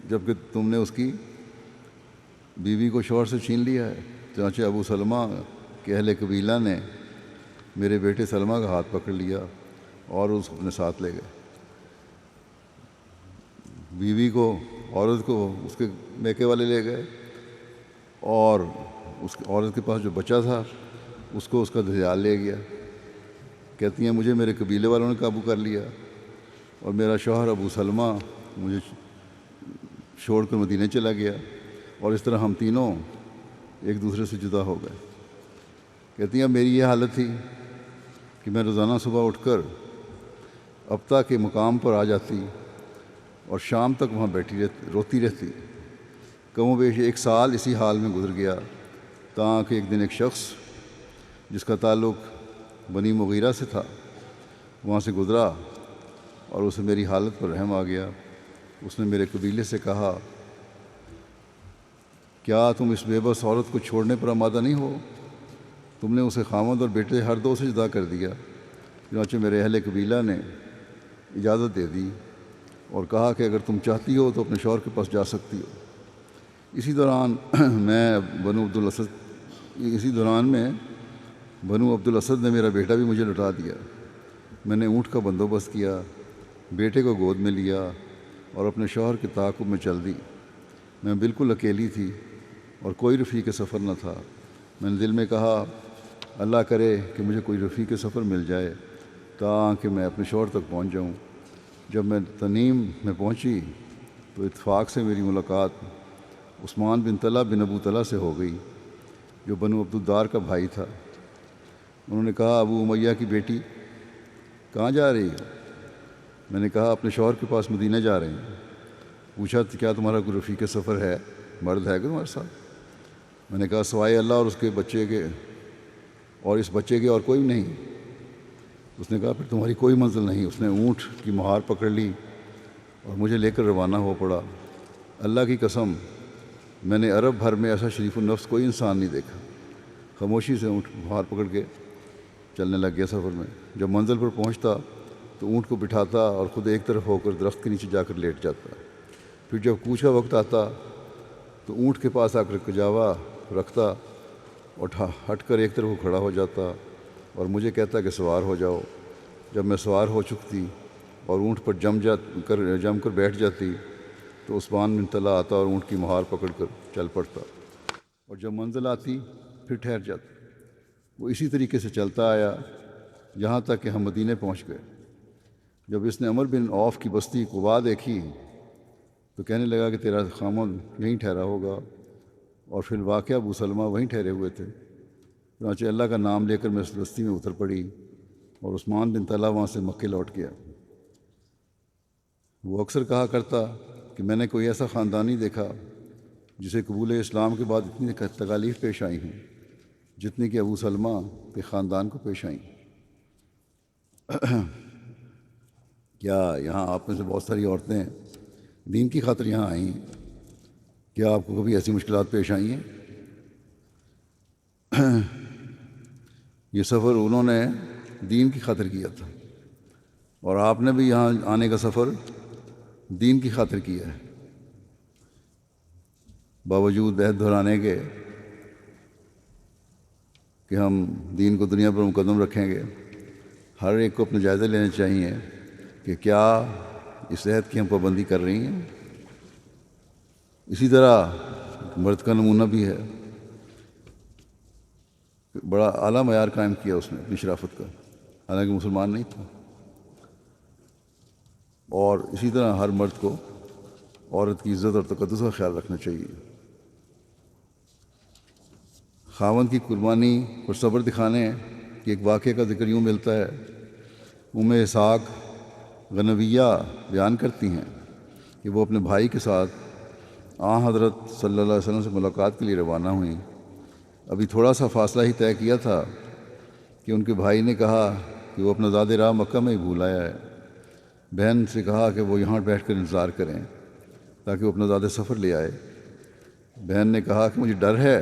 جبکہ تم نے اس کی بیوی کو شوہر سے چھین لیا ہے۔ چنانچہ ابو سلمہ کے اہل قبیلہ نے میرے بیٹے سلمہ کا ہاتھ پکڑ لیا اور اس اپنے ساتھ لے گئے۔ بیوی کو، عورت کو اس کے میکے والے لے گئے اور اس عورت کے پاس جو بچہ تھا اس کو اس کا دھیال لے گیا۔ کہتی ہیں مجھے میرے قبیلے والوں نے قابو کر لیا اور میرا شوہر ابو سلمہ مجھے چھوڑ کر مدینے چلا گیا اور اس طرح ہم تینوں ایک دوسرے سے جدا ہو گئے۔ کہتی ہیں میری یہ حالت تھی کہ میں روزانہ صبح اٹھ کر ابتا کے مقام پر آ جاتی اور شام تک وہاں روتی رہتی۔ کم و بیش 1 سال اسی حال میں گزر گیا تاکہ ایک دن ایک شخص جس کا تعلق بنی مغیرہ سے تھا وہاں سے گزرا اور اسے میری حالت پر رحم آ گیا۔ اس نے میرے قبیلے سے کہا کیا تم اس بے بس عورت کو چھوڑنے پر آمادہ نہیں ہو؟ تم نے اسے خامد اور بیٹے ہر دو سے جدا کر دیا۔ چنانچہ میرے اہل قبیلہ نے اجازت دے دی اور کہا کہ اگر تم چاہتی ہو تو اپنے شوہر کے پاس جا سکتی ہو۔ اسی دوران میں بنو عبد الاسد نے میرا بیٹا بھی مجھے لوٹا دیا۔ میں نے اونٹ کا بندوبست کیا، بیٹے کو گود میں لیا اور اپنے شوہر کے تعاقب میں چل دی۔ میں بالکل اکیلی تھی اور کوئی رفیق سفر نہ تھا۔ میں نے دل میں کہا اللہ کرے کہ مجھے کوئی رفیق سفر مل جائے تاکہ میں اپنے شوہر تک پہنچ جاؤں۔ جب میں تنیم میں پہنچی تو اتفاق سے میری ملاقات عثمان بن طلحہ بن ابو طلحہ سے ہو گئی جو بنو عبد الدار کا بھائی تھا۔ انہوں نے کہا ابو امیہ کی بیٹی کہاں جا رہی ہو؟ میں نے کہا اپنے شوہر کے پاس مدینہ جا رہے ہیں۔ پوچھا کیا تمہارا کوئی رفیق سفر ہے، مرد ہے کہ تمہارے ساتھ؟ میں نے کہا سوائے اللہ اور اس کے بچے کے اور اس بچے کے اور کوئی نہیں۔ اس نے کہا پھر تمہاری کوئی منزل نہیں۔ اس نے اونٹ کی مہار پکڑ لی اور مجھے لے کر روانہ ہو پڑا۔ اللہ کی قسم میں نے عرب بھر میں ایسا شریف النفس کوئی انسان نہیں دیکھا۔ خاموشی سے اونٹ مہار پکڑ کے چلنے لگ گیا سفر میں۔ جب منزل پر پہنچتا تو اونٹ کو بٹھاتا اور خود ایک طرف ہو کر درخت کے نیچے جا کر لیٹ جاتا۔ پھر جب کوچ کا وقت آتا تو اونٹ کے پاس آ کر کجاوا رکھتا اور ہٹ کر ایک طرف کو کھڑا ہو جاتا اور مجھے کہتا کہ سوار ہو جاؤ۔ جب میں سوار ہو چکتی اور اونٹ پر جم کر بیٹھ جاتی تو عثمان بن طلحہ آتا اور اونٹ کی مہار پکڑ کر چل پڑتا اور جب منزل آتی پھر ٹھہر جاتا۔ وہ اسی طریقے سے چلتا آیا یہاں تک کہ ہم مدینے پہنچ گئے۔ جب اس نے عمر بن عوف کی بستی قباء دیکھی تو کہنے لگا کہ تیرا خامد یہیں ٹھہرا ہوگا، اور پھر واقعہ ابو سلمہ وہیں ٹھہرے ہوئے تھے۔ چنانچہ اللہ کا نام لے کر میں اس بستی میں اتر پڑی اور عثمان بن طلحہ وہاں سے مکے لوٹ گیا۔ وہ اکثر کہا کرتا کہ میں نے کوئی ایسا خاندان نہیں دیکھا جسے قبول اسلام کے بعد اتنی تکالیف پیش آئی ہیں جتنی کہ ابو سلمہ کے خاندان کو پیش آئیں۔ کیا یہاں آپ میں سے بہت ساری عورتیں دین کی خاطر یہاں آئی ہیں؟ کیا آپ کو کبھی ایسی مشکلات پیش آئی ہیں؟ یہ سفر انہوں نے دین کی خاطر کیا تھا اور آپ نے بھی یہاں آنے کا سفر دین کی خاطر کیا ہے۔ باوجود عہد دہرانے کے کہ ہم دین کو دنیا پر مقدم رکھیں گے، ہر ایک کو اپنے جائزے لینے چاہیے کہ کیا اس عہد کی ہم پابندی کر رہی ہیں۔ اسی طرح مرد کا نمونہ بھی ہے، بڑا اعلیٰ معیار قائم کیا اس نے اپنی شرافت کا، حالانکہ مسلمان نہیں تھا۔ اور اسی طرح ہر مرد کو عورت کی عزت اور تقدس کا خیال رکھنا چاہیے۔ خاوند کی قربانی اور صبر دکھانے کے ایک واقعے کا ذکر یوں ملتا ہے۔ اسحاق غنویہ بیان کرتی ہیں کہ وہ اپنے بھائی کے ساتھ حضرت صلی اللہ علیہ وسلم سے ملاقات کے لیے روانہ ہوئیں۔ ابھی تھوڑا سا فاصلہ ہی طے کیا تھا کہ ان کے بھائی نے کہا کہ وہ اپنا زاد راہ مکہ میں ہی بھول آیا ہے۔ بہن سے کہا کہ وہ یہاں بیٹھ کر انتظار کریں تاکہ وہ اپنا زیادہ سفر لے آئے۔ بہن نے کہا کہ مجھے ڈر ہے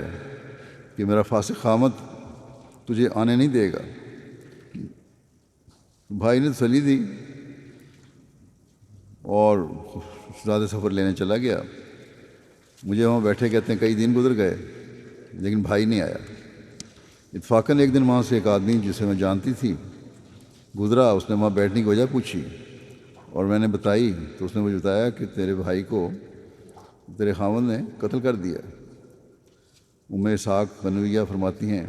کہ میرا فاسق خامد تجھے آنے نہیں دے گا۔ بھائی نے تسلی دی اور زیادہ سفر لینے چلا گیا۔ مجھے وہاں بیٹھے کہتے ہیں کئی دن گزر گئے لیکن بھائی نہیں آیا۔ اتفاقاً ایک دن وہاں سے ایک آدمی جسے میں جانتی تھی گزرا، اس نے وہاں بیٹھنے کی وجہ پوچھی اور میں نے بتائی تو اس نے مجھے بتایا کہ تیرے بھائی کو تیرے خاوند نے قتل کر دیا۔ ام اسحاق بنویہ فرماتی ہیں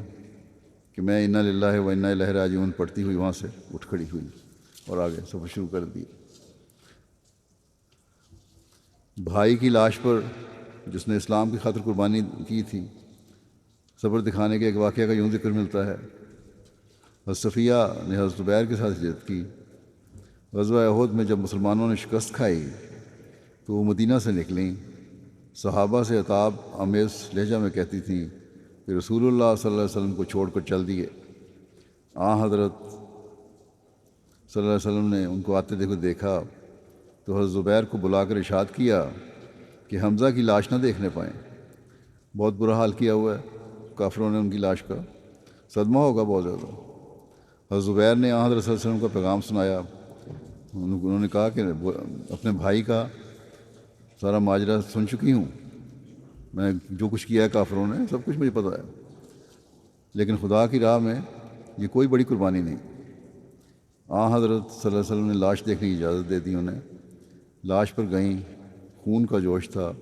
کہ میں انا للہ و انا الیہ راجعون پڑھتی ہوئی وہاں سے اٹھ کھڑی ہوئی اور آگے سفر شروع کر دیا۔ بھائی کی لاش پر جس نے اسلام کی خاطر قربانی کی تھی صبر دکھانے کے ایک واقعہ کا یوں ذکر ملتا ہے۔ حضرت صفیہ نے حضرت زبیر کے ساتھ ہجرت کی۔ غزوہ احد میں جب مسلمانوں نے شکست کھائی تو وہ مدینہ سے نکلیں۔ صحابہ سے عتاب آمیز لہجہ میں کہتی تھیں کہ رسول اللہ صلی اللہ علیہ وسلم کو چھوڑ کر چل دیے۔ حضرت صلی اللہ علیہ وسلم نے ان کو آتے دیکھا تو حضرت زبیر کو بلا کر ارشاد کیا کہ حمزہ کی لاش نہ دیکھنے پائیں، بہت برا حال کیا ہوا ہے کافروں نے ان کی لاش کا، صدمہ ہوگا بہت زیادہ۔ حضرت زبیر نے حضرت صلی اللہ علیہ وسلم کا پیغام سنایا۔ انہوں نے کہا کہ اپنے بھائی کا سارا ماجرا سن چکی ہوں، میں جو کچھ کیا ہے کافروں نے سب کچھ مجھے پتہ ہے، لیکن خدا کی راہ میں یہ کوئی بڑی قربانی نہیں۔ حضرت صلی اللہ علیہ وسلم نے لاش دیکھنے کی اجازت دے دی انہیں۔ لاش پر گئیں، خون کا جوش تھا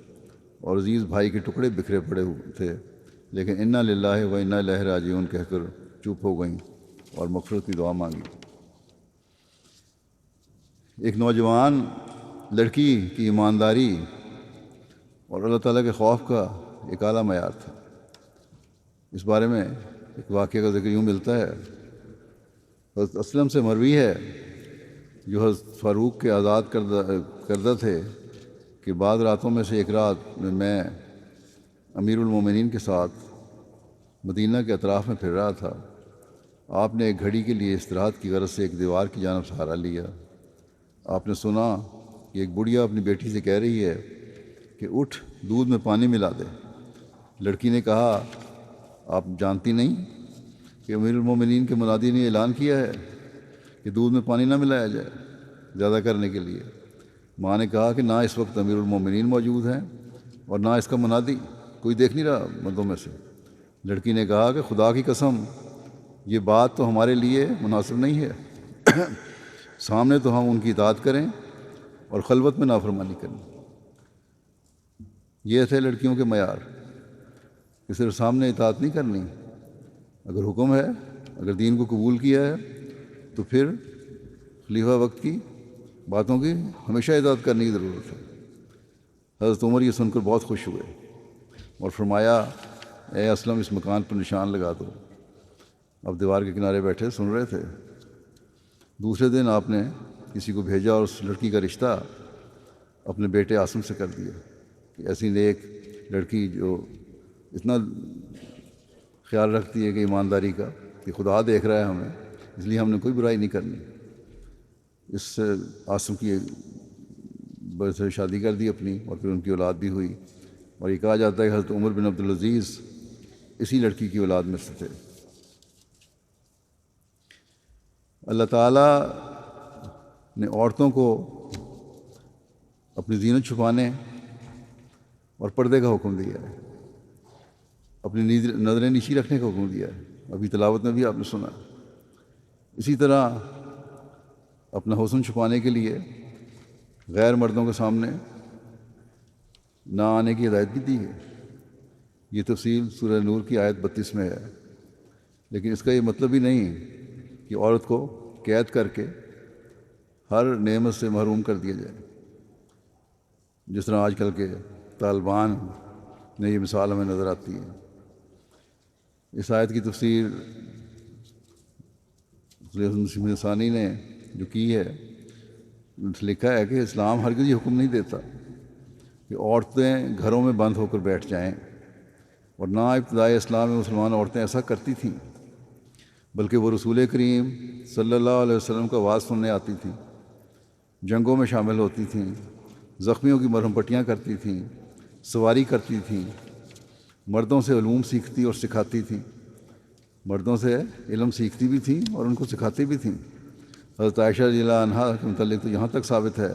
اور عزیز بھائی کے ٹکڑے بکھرے پڑے ہوئے تھے، لیکن انا للہ و انا الیہ راجعون کہہ کر چپ ہو گئیں اور مغفرت کی دعا مانگی۔ ایک نوجوان لڑکی کی ایمانداری اور اللہ تعالیٰ کے خوف کا ایک اعلیٰ معیار تھا۔ اس بارے میں ایک واقعہ کا ذکر یوں ملتا ہے۔ حضرت اسلم سے مروی ہے جو حضرت فاروق کے آزاد کردہ تھے کہ بعض راتوں میں سے ایک رات میں امیر المومنین کے ساتھ مدینہ کے اطراف میں پھر رہا تھا۔ آپ نے ایک گھڑی کے لیے استراحت کی غرض سے ایک دیوار کی جانب سہارا لیا۔ آپ نے سنا کہ ایک بڑھیا اپنی بیٹی سے کہہ رہی ہے کہ اٹھ دودھ میں پانی ملا دے۔ لڑکی نے کہا آپ جانتی نہیں کہ امیر المومنین کے منادی نے اعلان کیا ہے کہ دودھ میں پانی نہ ملایا جائے زیادہ کرنے کے لیے۔ ماں نے کہا کہ نہ اس وقت امیر المومنین موجود ہیں اور نہ اس کا منادی، کوئی دیکھ نہیں رہا مردوں میں سے۔ لڑکی نے کہا کہ خدا کی قسم یہ بات تو ہمارے لیے مناسب نہیں ہے، سامنے تو ہم ان کی اطاعت کریں اور خلوت میں نافرمانی کریں۔ یہ تھے لڑکیوں کے معیار کہ صرف سامنے اطاعت نہیں کرنی، اگر حکم ہے، اگر دین کو قبول کیا ہے تو پھر خلیفہ وقت کی باتوں کی ہمیشہ اطاعت کرنے کی ضرورت ہے۔ حضرت عمر یہ سن کر بہت خوش ہوئے اور فرمایا اے اسلم اس مکان پر نشان لگا دو۔ اب دیوار کے کنارے بیٹھے سن رہے تھے۔ دوسرے دن آپ نے کسی کو بھیجا اور اس لڑکی کا رشتہ اپنے بیٹے عاصم سے کر دیا کہ ایسی نیک لڑکی جو اتنا خیال رکھتی ہے کہ ایمانداری کا، کہ خدا دیکھ رہا ہے ہمیں، اس لیے ہم نے کوئی برائی نہیں کرنی۔ اس سے عاصم کی سے شادی کر دی اپنی، اور پھر ان کی اولاد بھی ہوئی، اور یہ کہا جاتا ہے کہ حضرت عمر بن عبدالعزیز اسی لڑکی کی اولاد میں سے تھے۔ اللہ تعالیٰ نے عورتوں کو اپنی زینت چھپانے اور پردے کا حکم دیا ہے، اپنی نظریں نیچی رکھنے کا حکم دیا ہے، ابھی تلاوت میں بھی آپ نے سنا۔ اسی طرح اپنا حسن چھپانے کے لیے غیر مردوں کے سامنے نہ آنے کی ہدایت بھی دی ہے۔ یہ تفصیل سورہ نور کی آیت 32 میں ہے، لیکن اس کا یہ مطلب ہی نہیں کہ عورت کو قید کر کے ہر نعمت سے محروم کر دیا جائے، جس طرح آج کل کے طالبان میں یہ مثال ہمیں نظر آتی ہے۔ اس آیت کی تفسیر مسلم ثانی نے جو کی ہے، لکھا ہے کہ اسلام ہرگز یہ حکم نہیں دیتا کہ عورتیں گھروں میں بند ہو کر بیٹھ جائیں، اور نہ ابتدائی اسلام میں مسلمان عورتیں ایسا کرتی تھیں، بلکہ وہ رسول کریم صلی اللہ علیہ وسلم کا آواز سننے آتی تھیں۔ جنگوں میں شامل ہوتی تھیں، زخمیوں کی مرہم پٹیاں کرتی تھیں، سواری کرتی تھیں، مردوں سے علوم سیکھتی اور سکھاتی تھیں، مردوں سے علم سیکھتی بھی تھیں اور ان کو سکھاتی بھی تھیں۔ حضرت عائشہ رضی اللہ عنہا کے متعلق تو یہاں تک ثابت ہے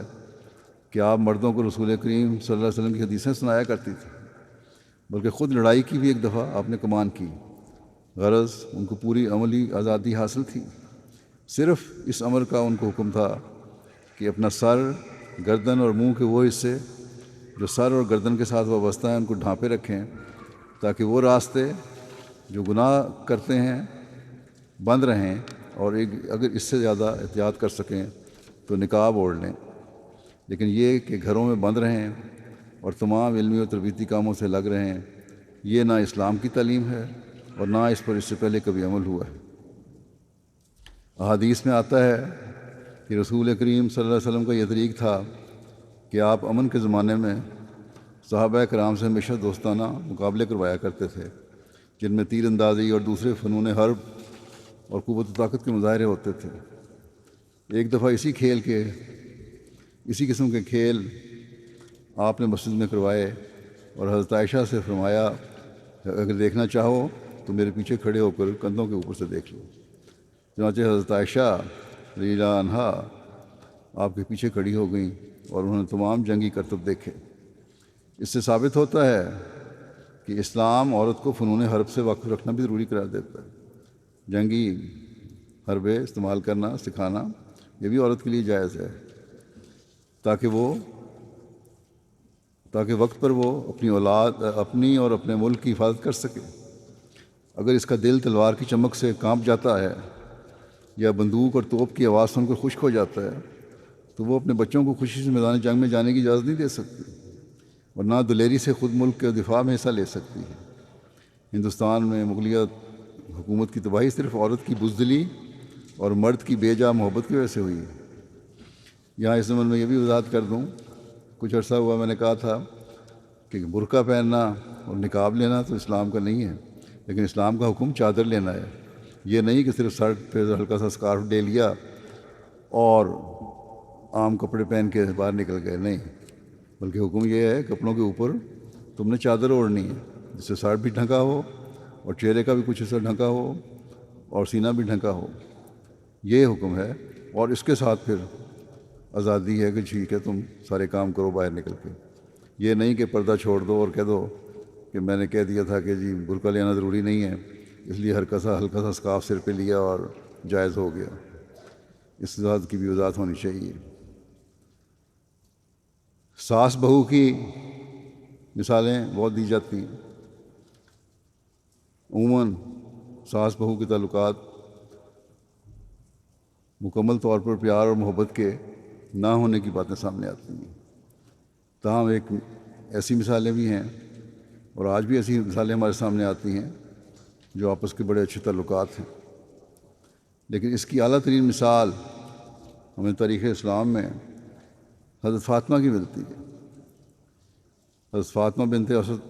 کہ آپ مردوں کو رسول کریم صلی اللہ علیہ وسلم کی حدیثیں سنایا کرتی تھیں، بلکہ خود لڑائی کی بھی ایک دفعہ آپ نے کمان کی۔ غرض ان کو پوری عملی آزادی حاصل تھی، صرف اس امر کا ان کو حکم تھا کہ اپنا سر، گردن اور منہ کے وہ حصے جو سر اور گردن کے ساتھ وابستہ ہیں ان کو ڈھانپے رکھیں، تاکہ وہ راستے جو گناہ کرتے ہیں بند رہیں، اور اگر اس سے زیادہ احتیاط کر سکیں تو نقاب اوڑھ لیں، لیکن یہ کہ گھروں میں بند رہیں اور تمام علمی اور تربیتی کاموں سے لگ رہیں، یہ نہ اسلام کی تعلیم ہے اور نہ اس پر اس سے پہلے کبھی عمل ہوا ہے۔ احادیث میں آتا ہے کہ رسول کریم صلی اللہ علیہ وسلم کا یہ طریق تھا کہ آپ امن کے زمانے میں صحابہ کرام سے ہمیشہ دوستانہ مقابلے کروایا کرتے تھے، جن میں تیر اندازی اور دوسرے فنون حرب اور قوت و طاقت کے مظاہرے ہوتے تھے۔ ایک دفعہ اسی قسم کے کھیل آپ نے مسجد میں کروائے اور حضرت عائشہ سے فرمایا اگر دیکھنا چاہو تو میرے پیچھے کھڑے ہو کر کندھوں کے اوپر سے دیکھ لو۔ چنانچہ حضرت عائشہ رضی اللہ عنہا آپ کے پیچھے کھڑی ہو گئیں اور انہوں نے تمام جنگی کرتب دیکھے۔ اس سے ثابت ہوتا ہے کہ اسلام عورت کو فنون حرب سے واقف رکھنا بھی ضروری قرار دیتا ہے۔ جنگی حربے استعمال کرنا، سکھانا، یہ بھی عورت کے لیے جائز ہے، تاکہ وقت پر وہ اپنی اور اپنے ملک کی حفاظت کر سکے۔ اگر اس کا دل تلوار کی چمک سے کانپ جاتا ہے یا بندوق اور توپ کی آواز سن کر خشک ہو جاتا ہے تو وہ اپنے بچوں کو خوشی سے میدان جنگ میں جانے کی اجازت نہیں دے سکتی، اور نہ دلیری سے خود ملک کے دفاع میں حصہ لے سکتی ہے۔ ہندوستان میں مغلیہ حکومت کی تباہی صرف عورت کی بزدلی اور مرد کی بے جا محبت کی وجہ سے ہوئی ہے۔ یہاں اس زمن میں یہ بھی وضاحت کر دوں، کچھ عرصہ ہوا میں نے کہا تھا کہ برقع پہننا اور نقاب لینا تو اسلام کا نہیں ہے، لیکن اسلام کا حکم چادر لینا ہے۔ یہ نہیں کہ صرف سر پہ ہلکا سا اسکارف ڈے لیا اور عام کپڑے پہن کے باہر نکل گئے، نہیں، بلکہ حکم یہ ہے کپڑوں کے اوپر تم نے چادر اوڑھنی ہے جس سے سر بھی ڈھکا ہو اور چہرے کا بھی کچھ حصہ ڈھکا ہو اور سینہ بھی ڈھکا ہو، یہ حکم ہے۔ اور اس کے ساتھ پھر آزادی ہے کہ ٹھیک ہے تم سارے کام کرو باہر نکل کے، یہ نہیں کہ پردہ چھوڑ دو اور کہہ دو کہ میں نے کہہ دیا تھا کہ جی برقع لینا ضروری نہیں ہے اس لیے ہلکا سا اسکارف سر پہ لیا اور جائز ہو گیا۔ اس بات کی بھی وضاحت ہونی چاہیے۔ ساس بہو کی مثالیں بہت دی جاتی ہیں۔ عموماً ساس بہو کے تعلقات مکمل طور پر پیار اور محبت کے نہ ہونے کی باتیں سامنے آتی ہیں، تاہم ایک ایسی مثالیں بھی ہیں اور آج بھی ایسی مثالیں ہمارے سامنے آتی ہیں جو آپس کے بڑے اچھے تعلقات ہیں، لیکن اس کی اعلیٰ ترین مثال ہمیں تاریخ اسلام میں حضرت فاطمہ کی ملتی ہے۔ حضرت فاطمہ بنت اسد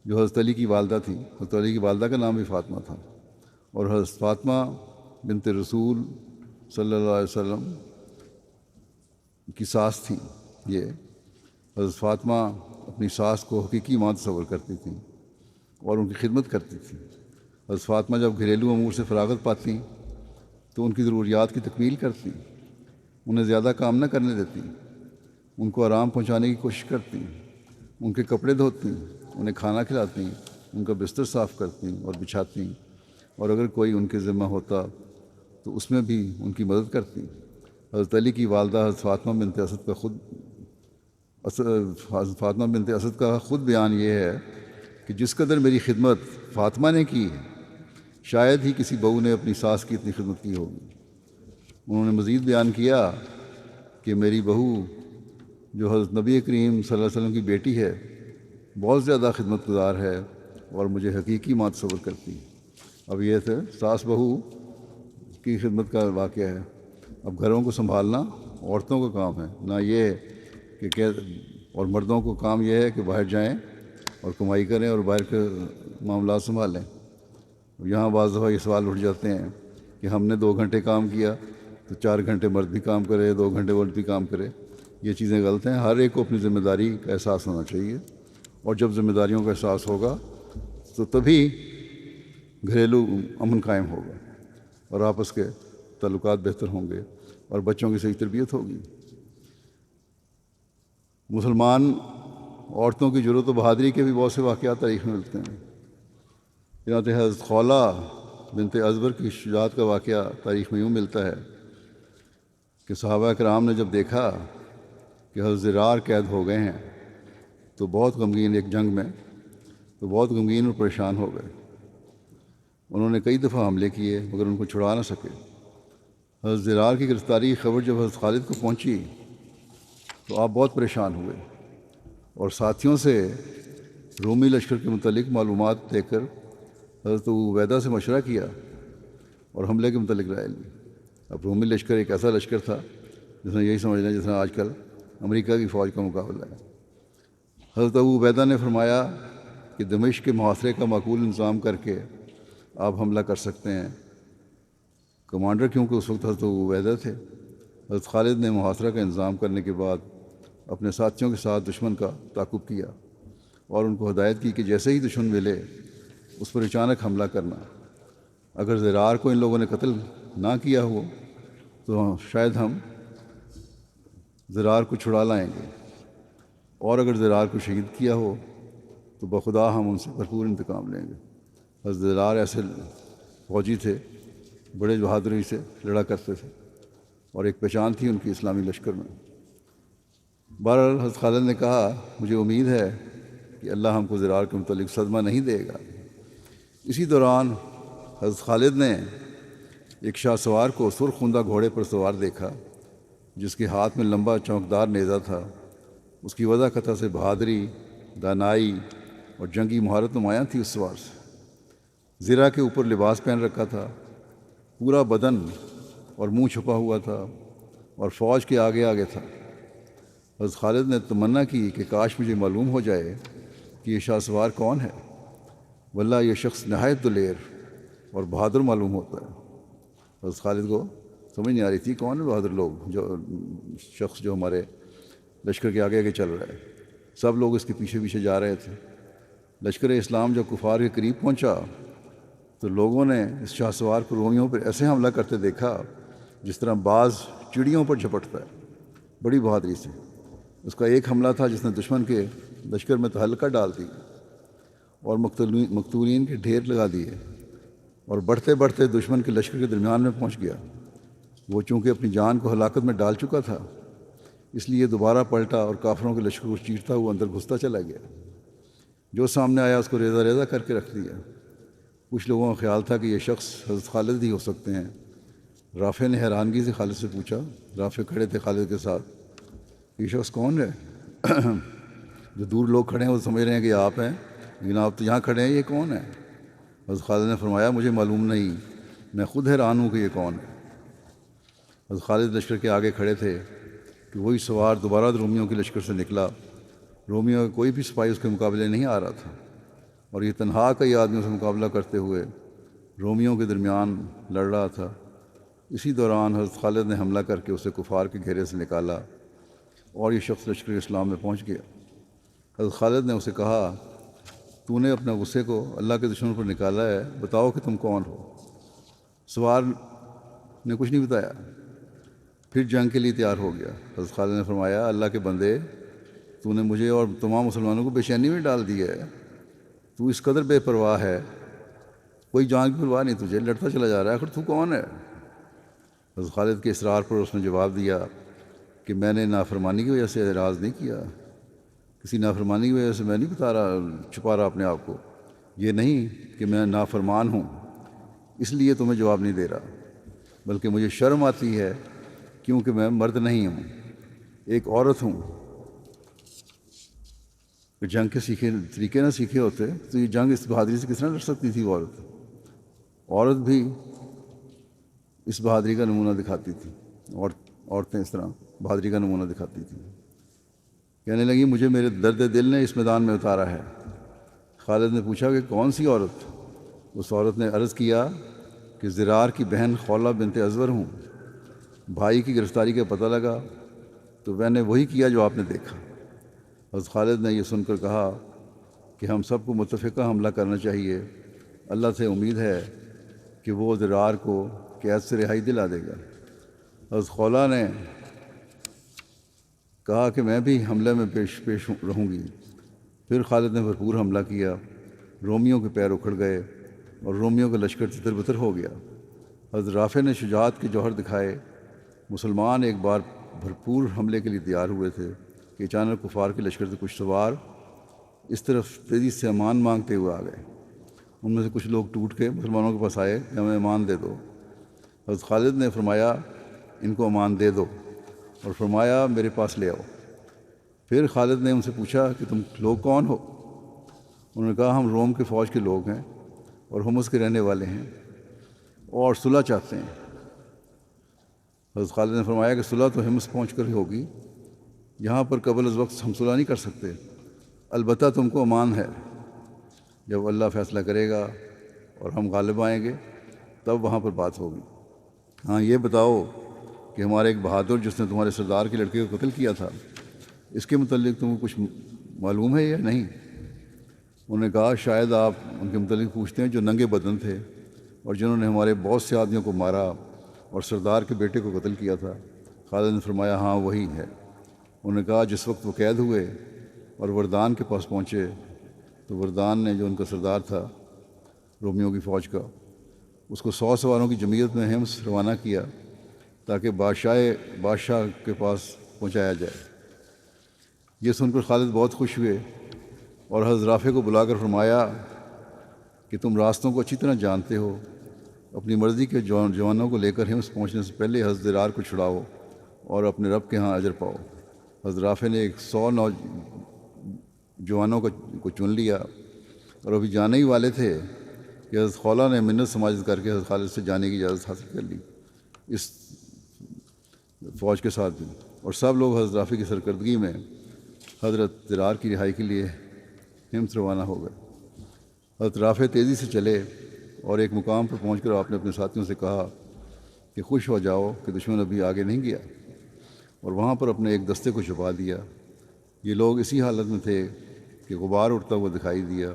جو حضرت علی کی والدہ تھیں، حضرت علی کی والدہ کا نام بھی فاطمہ تھا، اور حضرت فاطمہ بنت رسول صلی اللہ علیہ وسلم کی ساس تھیں۔ یہ حضرت فاطمہ اپنی ساس کو حقیقی ماں تصور کرتی تھیں اور ان کی خدمت کرتی تھیں۔ حضرت فاطمہ جب گھریلو امور سے فراغت پاتی تو ان کی ضروریات کی تکمیل کرتی، انہیں زیادہ کام نہ کرنے دیتی، ان کو آرام پہنچانے کی کوشش کرتی، ان کے کپڑے دھوتی، انہیں کھانا کھلاتی، ان کا بستر صاف کرتی اور بچھاتی، اور اگر کوئی ان کے ذمہ ہوتا تو اس میں بھی ان کی مدد کرتی۔ حضرت علی کی والدہ حضرت فاطمہ بنت اسد کا خود بیان یہ ہے کہ جس قدر میری خدمت فاطمہ نے کی ہے شاید ہی کسی بہو نے اپنی ساس کی اتنی خدمت کی ہوگی۔ انہوں نے مزید بیان کیا کہ میری بہو جو حضرت نبی کریم صلی اللہ علیہ وسلم کی بیٹی ہے بہت زیادہ خدمت گزار ہے اور مجھے حقیقی ماں تصور کرتی ہے۔ اب یہ تھے ساس بہو کی خدمت کا واقعہ ہے۔ اب گھروں کو سنبھالنا عورتوں کا کام ہے، نہ یہ کہ اور مردوں کو کام یہ ہے کہ باہر جائیں اور کمائی کریں اور باہر کے معاملات سنبھالیں۔ یہاں بعض دفعہ یہ سوال اٹھ جاتے ہیں کہ ہم نے 2 گھنٹے کام کیا تو 4 گھنٹے مرد بھی کام کرے، 2 گھنٹے عورت بھی کام کرے، یہ چیزیں غلط ہیں۔ ہر ایک کو اپنی ذمہ داری کا احساس ہونا چاہیے، اور جب ذمہ داریوں کا احساس ہوگا تو تبھی گھریلو امن قائم ہوگا اور آپس کے تعلقات بہتر ہوں گے اور بچوں کی صحیح تربیت ہوگی۔ مسلمان عورتوں کی جرأت و بہادری کے بھی بہت سے واقعات تاریخ میں ملتے ہیں۔ چنانچہ حضرت خولہ بنت ازور کی شجاعت کا واقعہ تاریخ میں یوں ملتا ہے کہ صحابہ کرام نے جب دیکھا کہ حضرت زرار قید ہو گئے ہیں تو بہت غمگین، ایک جنگ میں تو بہت غمگین اور پریشان ہو گئے۔ انہوں نے کئی دفعہ حملے کیے مگر ان کو چھڑا نہ سکے۔ حضرت زرار کی گرفتاری کی خبر جب حضرت خالد کو پہنچی تو آپ بہت پریشان ہوئے اور ساتھیوں سے رومی لشکر کے متعلق معلومات دے کر حضرت ابو عبیدہ سے مشورہ کیا اور حملے کے متعلق رائے لی۔ اب رومی لشکر ایک ایسا لشکر تھا جس نے یہی سمجھ لیں جس نے آج کل امریکہ کی فوج کا مقابلہ ہے۔ حضرت ابو عبیدہ نے فرمایا کہ دمشق کے محاصرے کا معقول انتظام کر کے آپ حملہ کر سکتے ہیں۔ کمانڈر کیونکہ اس وقت حضرت ابو عبیدہ تھے، حضرت خالد نے محاصرہ کا انتظام کرنے کے بعد اپنے ساتھیوں کے ساتھ دشمن کا تعاقب کیا اور ان کو ہدایت کی کہ جیسے ہی دشمن ملے اس پر اچانک حملہ کرنا۔ اگر زرار کو ان لوگوں نے قتل نہ کیا ہو تو شاید ہم زرار کو چھڑا لائیں گے، اور اگر زرار کو شہید کیا ہو تو بخدا ہم ان سے بھرپور انتقام لیں گے۔ حضرت زرار ایسے فوجی تھے، بڑے بہادری سے لڑا کرتے تھے اور ایک پہچان تھی ان کی اسلامی لشکر میں۔ بہرحال حضرت خالد نے کہا مجھے امید ہے کہ اللہ ہم کو زرار کے متعلق صدمہ نہیں دے گا۔ اسی دوران حضرت خالد نے ایک شاہ سوار کو سرخ خندہ گھوڑے پر سوار دیکھا جس کے ہاتھ میں لمبا چونکدار نیزہ تھا۔ اس کی وضع قطع سے بہادری، دانائی اور جنگی مہارت نمایاں تھی اس سوار سے۔ زرہ کے اوپر لباس پہن رکھا تھا، پورا بدن اور منہ چھپا ہوا تھا اور فوج کے آگے آگے تھا۔ حضرت خالد نے تمنا کی کہ کاش مجھے معلوم ہو جائے کہ یہ شاہ سوار کون ہے، واللہ یہ شخص نہایت دلیر اور بہادر معلوم ہوتا ہے۔ حضرت خالد کو سمجھ نہیں آ رہی تھی کون ہے بہادر لوگ، جو شخص جو ہمارے لشکر کے آگے آگے چل رہا ہے۔ سب لوگ اس کے پیچھے پیچھے جا رہے تھے۔ لشکر اسلام جب کفار کے قریب پہنچا تو لوگوں نے اس شاہ سوار کو رومیوں پر ایسے حملہ کرتے دیکھا جس طرح باز چڑیوں پر جھپٹتا ہے، بڑی بہادری سے۔ اس کا ایک حملہ تھا جس نے دشمن کے لشکر میں تہلکہ ڈال دی اور مقتولین کے ڈھیر لگا دیے، اور بڑھتے بڑھتے دشمن کے لشکر کے درمیان میں پہنچ گیا۔ وہ چونکہ اپنی جان کو ہلاکت میں ڈال چکا تھا اس لیے دوبارہ پلٹا اور کافروں کے لشکر کو چیرتا ہوا اندر گھستا چلا گیا۔ جو سامنے آیا اس کو ریزہ ریزہ کر کے رکھ دیا۔ کچھ لوگوں کا خیال تھا کہ یہ شخص حضرت خالد ہی ہو سکتے ہیں۔ رافع نے حیرانگی سے خالد سے پوچھا، رافع کھڑے تھے خالد کے ساتھ، یہ شخص کون ہے؟ جو دور لوگ کھڑے ہیں وہ سمجھ رہے ہیں کہ یہ آپ ہیں، لیکن آپ تو یہاں کھڑے ہیں، یہ کون ہے؟ حضرت خالد نے فرمایا مجھے معلوم نہیں، میں خود حیران ہوں کہ یہ کون ہے۔ حضرت خالد لشکر کے آگے کھڑے تھے کہ وہی سوار دوبارہ رومیوں کے لشکر سے نکلا۔ رومیوں کا کوئی بھی سپاہی اس کے مقابلے نہیں آ رہا تھا، اور یہ تنہا کئی آدمیوں سے مقابلہ کرتے ہوئے رومیوں کے درمیان لڑ رہا تھا۔ اسی دوران حضرت خالد نے حملہ کر کے اسے کفار کے گھیرے سے نکالا اور یہ شخص لشکر اسلام میں پہنچ گیا۔ حضرت خالد نے اسے کہا تو نے اپنے غصے کو اللہ کے دشمنوں پر نکالا ہے، بتاؤ کہ تم کون ہو؟ سوار نے کچھ نہیں بتایا، پھر جنگ کے لیے تیار ہو گیا۔ حضرت خالد نے فرمایا اللہ کے بندے، تو نے مجھے اور تمام مسلمانوں کو بے چینی میں ڈال دیا ہے، تو اس قدر بے پرواہ ہے، کوئی جان کی پرواہ نہیں تجھے، لڑتا چلا جا رہا ہے، آخر تو کون ہے؟ حضرت خالد کے اصرار پر اس نے جواب دیا کہ میں نے نافرمانی کی وجہ سے اعراض نہیں کیا، کسی نافرمانی کی وجہ سے میں نہیں چھپا رہا اپنے آپ کو، یہ نہیں کہ میں نافرمان ہوں اس لیے تمہیں جواب نہیں دے رہا، بلکہ مجھے شرم آتی ہے کیونکہ میں مرد نہیں ہوں، ایک عورت ہوں۔ کہ جنگ کے طریقے نہ سیکھے ہوتے تو یہ جنگ اس بہادری سے کس طرح لڑ سکتی تھی؟ وہ عورت بھی اس بہادری کا نمونہ دکھاتی تھی، اور عورتیں اس طرح بہادری کا نمونہ دکھاتی تھیں۔ کہنے لگی مجھے میرے درد دل نے اس میدان میں اتارا ہے۔ خالد نے پوچھا کہ کون سی عورت؟ اس عورت نے عرض کیا کہ زرار کی بہن خولہ بنت ازور ہوں۔ بھائی کی گرفتاری کا پتہ لگا تو میں نے وہی کیا جو آپ نے دیکھا۔ حضرت خالد نے یہ سن کر کہا کہ ہم سب کو متفقہ حملہ کرنا چاہیے، اللہ سے امید ہے کہ وہ ضرار کو قید سے رہائی دلا دے گا۔ حضرت خولہ نے کہا کہ میں بھی حملے میں پیش رہوں گی۔ پھر خالد نے بھرپور حملہ کیا، رومیوں کے پیر اکھڑ گئے اور رومیوں کا لشکر تتر بتر ہو گیا۔ حضرت رافع نے شجاعت کے جوہر دکھائے۔ مسلمان ایک بار بھرپور حملے کے لیے تیار ہوئے تھے کہ اچانک کفار کے لشکر سے کچھ سوار اس طرف تیزی سے امان مانگتے ہوئے آ گئے۔ ان میں سے کچھ لوگ ٹوٹ کے مسلمانوں کے پاس آئے کہ ہمیں امان دے دو۔ حضرت خالد نے فرمایا ان کو امان دے دو، اور فرمایا میرے پاس لے آؤ۔ پھر خالد نے ان سے پوچھا کہ تم لوگ کون ہو؟ انہوں نے کہا ہم روم کے فوج کے لوگ ہیں اور حمص کے رہنے والے ہیں اور صلح چاہتے ہیں۔ حضرت خالد نے فرمایا کہ صلح تو حمص پہنچ کر ہی ہوگی، یہاں پر قبل از وقت ہم صلح نہیں کر سکتے، البتہ تم کو امان ہے، جب اللہ فیصلہ کرے گا اور ہم غالب آئیں گے تب وہاں پر بات ہوگی۔ ہاں یہ بتاؤ کہ ہمارے ایک بہادر جس نے تمہارے سردار کے لڑکے کو قتل کیا تھا، اس کے متعلق تم کو کچھ معلوم ہے یا نہیں؟ انہوں نے کہا شاید آپ ان کے متعلق پوچھتے ہیں جو ننگے بدن تھے اور جنہوں نے ہمارے بہت سے آدمیوں کو مارا اور سردار کے بیٹے کو قتل کیا تھا۔ خالد نے فرمایا ہاں وہی ہے۔ انہوں نے کہا جس وقت وہ قید ہوئے اور وردان کے پاس پہنچے تو وردان نے جو ان کا سردار تھا رومیوں کی فوج کا، اس کو 100 سواروں کی جمعیت میں حمص روانہ کیا تاکہ بادشاہ کے پاس پہنچایا جائے۔ یہ سن کر خالد بہت خوش ہوئے اور حضرت رافع کو بلا کر فرمایا کہ تم راستوں کو اچھی طرح جانتے ہو، اپنی مرضی کے جوانوں کو لے کر حمص پہنچنے سے پہلے حضرت ضرار کو چھڑاؤ اور اپنے رب کے ہاں اجر پاؤ۔ حضرت رافع نے 100 جوانوں کو چن لیا اور ابھی جانے ہی والے تھے کہ حضرت خولہ نے منت سماجت کر کے حضرت خالد سے جانے کی اجازت حاصل کر لی اس فوج کے ساتھ بھی، اور سب لوگ حضرت رافع کی سرکردگی میں حضرت ضرار کی رہائی کے لیے حمص روانہ ہو گئے۔ حضرت رافع تیزی سے چلے اور ایک مقام پر پہنچ کر آپ نے اپنے ساتھیوں سے کہا کہ خوش ہو جاؤ کہ دشمن ابھی آگے نہیں گیا، اور وہاں پر اپنے ایک دستے کو چھپا دیا۔ یہ لوگ اسی حالت میں تھے کہ غبار اڑتا ہوا دکھائی دیا۔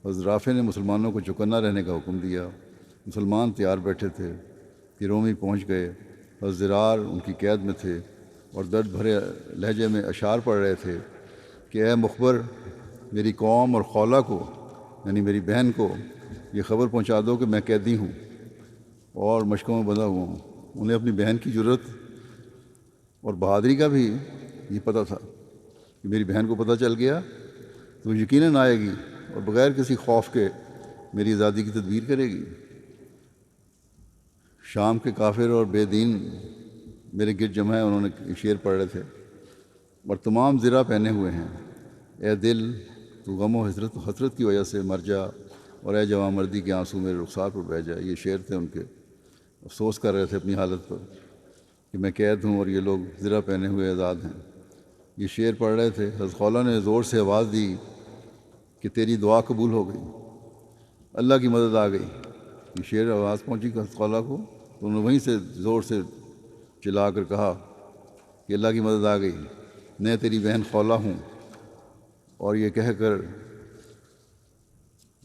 حضرت رافع نے مسلمانوں کو چوکنا رہنے کا حکم دیا۔ مسلمان تیار بیٹھے تھے کہ رومی پہنچ گئے۔ حضرت ضرار ان کی قید میں تھے اور درد بھرے لہجے میں اشعار پڑھ رہے تھے کہ اے مخبر، میری قوم اور خولہ کو یعنی میری بہن کو یہ خبر پہنچا دو کہ میں قیدی ہوں اور مشکوں میں بندھا ہوا ہوں۔ انہیں اپنی بہن کی جرأت اور بہادری کا بھی یہ پتہ تھا کہ میری بہن کو پتہ چل گیا تو یقیناً آئے گی اور بغیر کسی خوف کے میری آزادی کی تدبیر کرے گی۔ شام کے کافر اور بے دین میرے گرد جمع ہیں، انہوں نے شعر پڑھ رہے تھے اور تمام زرہ پہنے ہوئے ہیں۔ اے دل تو غم و حسرت کی وجہ سے مر جا، اور اے جوان مردی کے آنسو میرے رخسار پر بہہ جائے۔ یہ شعر تھے ان کے، افسوس کر رہے تھے اپنی حالت پر کہ میں قید ہوں اور یہ لوگ زرہ پہنے ہوئے آزاد ہیں۔ یہ شعر پڑھ رہے تھے۔ حضرت خولہ نے زور سے آواز دی کہ تیری دعا قبول ہو گئی، اللہ کی مدد آ گئی۔ یہ شعر آواز پہنچی حضرت خولہ کو تو انہوں نے وہیں سے زور سے چلا کر کہا کہ اللہ کی مدد آ گئی، میں تیری بہن خولہ ہوں۔ اور یہ کہہ کر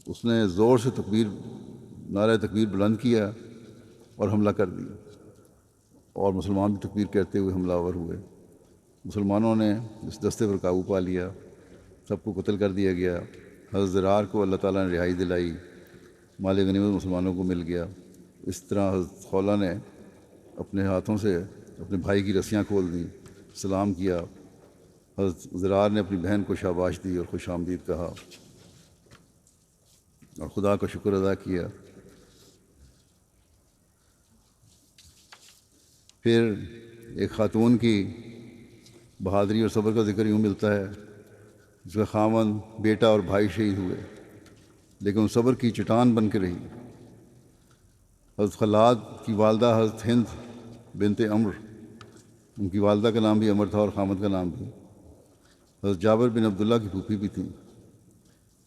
اس نے زور سے نعرہ تکبیر بلند کیا اور حملہ کر دیا، اور مسلمان بھی تکبیر کہتے ہوئے حملہ آور ہوئے۔ مسلمانوں نے اس دستے پر قابو پا لیا، سب کو قتل کر دیا گیا۔ حضرت ضرار کو اللہ تعالیٰ نے رہائی دلائی، مال غنیمت مسلمانوں کو مل گیا۔ اس طرح حضرت خولہ نے اپنے ہاتھوں سے اپنے بھائی کی رسیاں کھول دیں، سلام کیا۔ حضرت ضرار نے اپنی بہن کو شاباش دی اور خوش آمدید کہا اور خدا کا شکر ادا کیا۔ پھر ایک خاتون کی بہادری اور صبر کا ذکر یوں ملتا ہے جس کا خاوند، بیٹا اور بھائی شہید ہوئے، لیکن وہ صبر کی چٹان بن کے رہی۔ حضرت خلاد کی والدہ حضرت ہند بنت عمر، ان کی والدہ کا نام بھی عمر تھا اور خامد کا نام بھی۔ حضرت جابر بن عبداللہ کی پھوپھی بھی تھیں۔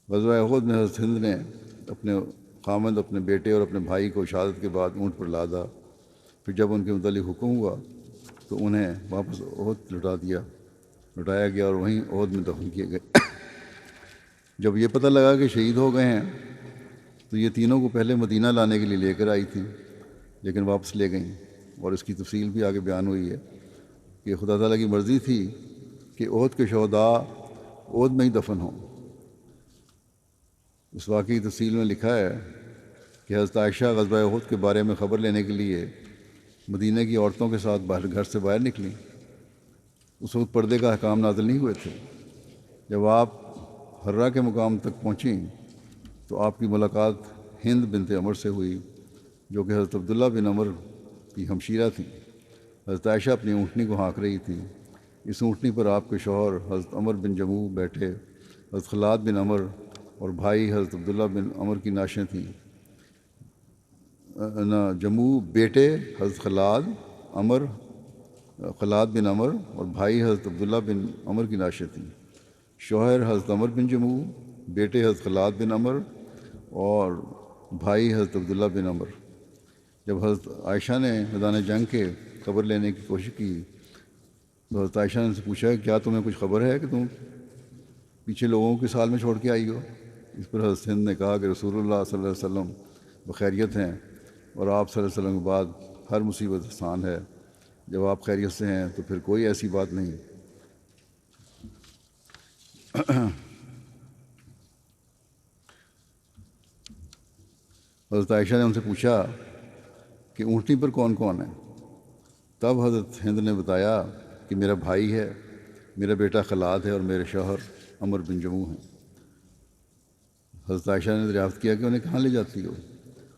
غزوہ احد میں حضرت ہند نے اپنے خامد، اپنے بیٹے اور اپنے بھائی کو شہادت کے بعد اونٹ پر لادا، پھر جب ان کے متعلق حکم ہوا تو انہیں واپس عہد لٹایا گیا اور وہیں عہد میں دفن کیے گئے۔ جب یہ پتہ لگا کہ شہید ہو گئے ہیں تو یہ تینوں کو پہلے مدینہ لانے کے لیے لے کر آئی تھیں، لیکن واپس لے گئیں، اور اس کی تفصیل بھی آگے بیان ہوئی ہے کہ خدا تعالیٰ کی مرضی تھی کہ عہد کے شہداء عہد میں ہی دفن ہوں۔ اس واقعی تفصیل میں لکھا ہے کہ حضرت عائشہ غزوہ احد کے بارے میں خبر لینے کے لیے مدینہ کی عورتوں کے ساتھ گھر سے باہر نکلیں۔ اس وقت پردے کا احکام نازل نہیں ہوئے تھے۔ جب آپ حرہ کے مقام تک پہنچیں تو آپ کی ملاقات ہند بنت عمر سے ہوئی، جو کہ حضرت عبداللہ بن عمر کی ہمشیرہ تھیں۔ حضرت عائشہ اپنی اونٹنی کو ہانک رہی تھی۔ اس اونٹنی پر آپ کے شوہر حضرت عمر بن جموع بیٹھے، حضرت خلاد بن عمر اور بھائی حضرت عبداللہ بن عمر کی نعشیں تھیں۔ جموع بیٹے حضرت خلاد بن عمر اور بھائی حضرت عبداللہ بن عمر کی نعشیں تھیں۔ شوہر حضرت عمر بن جموع، بیٹے حضرت خلاد بن عمر اور بھائی حضرت عبداللہ بن عمر۔ جب حضرت عائشہ نے میدان جنگ کے خبر لینے کی کوشش کی تو حضرت عائشہ نے ان سے پوچھا کہ کیا تمہیں کچھ خبر ہے کہ تم پیچھے لوگوں کے سال میں چھوڑ کے آئی ہو؟ اس پر حضرت ہند نے کہا کہ رسول اللہ صلی اللہ علیہ وسلم بخیریت ہیں اور آپ صلی اللہ علیہ وسلم کے بعد ہر مصیبت آسان ہے۔ جب آپ خیریت سے ہیں تو پھر کوئی ایسی بات نہیں۔ حضرت عائشہ نے ان سے پوچھا کہ اونٹنی پر کون کون ہے؟ تب حضرت ہند نے بتایا کہ میرا بھائی ہے، میرا بیٹا خلاد ہے اور میرے شوہر عمر بن جموع ہیں۔ حضرت عائشہ نے دریافت کیا کہ انہیں کہاں لے جاتی ہو؟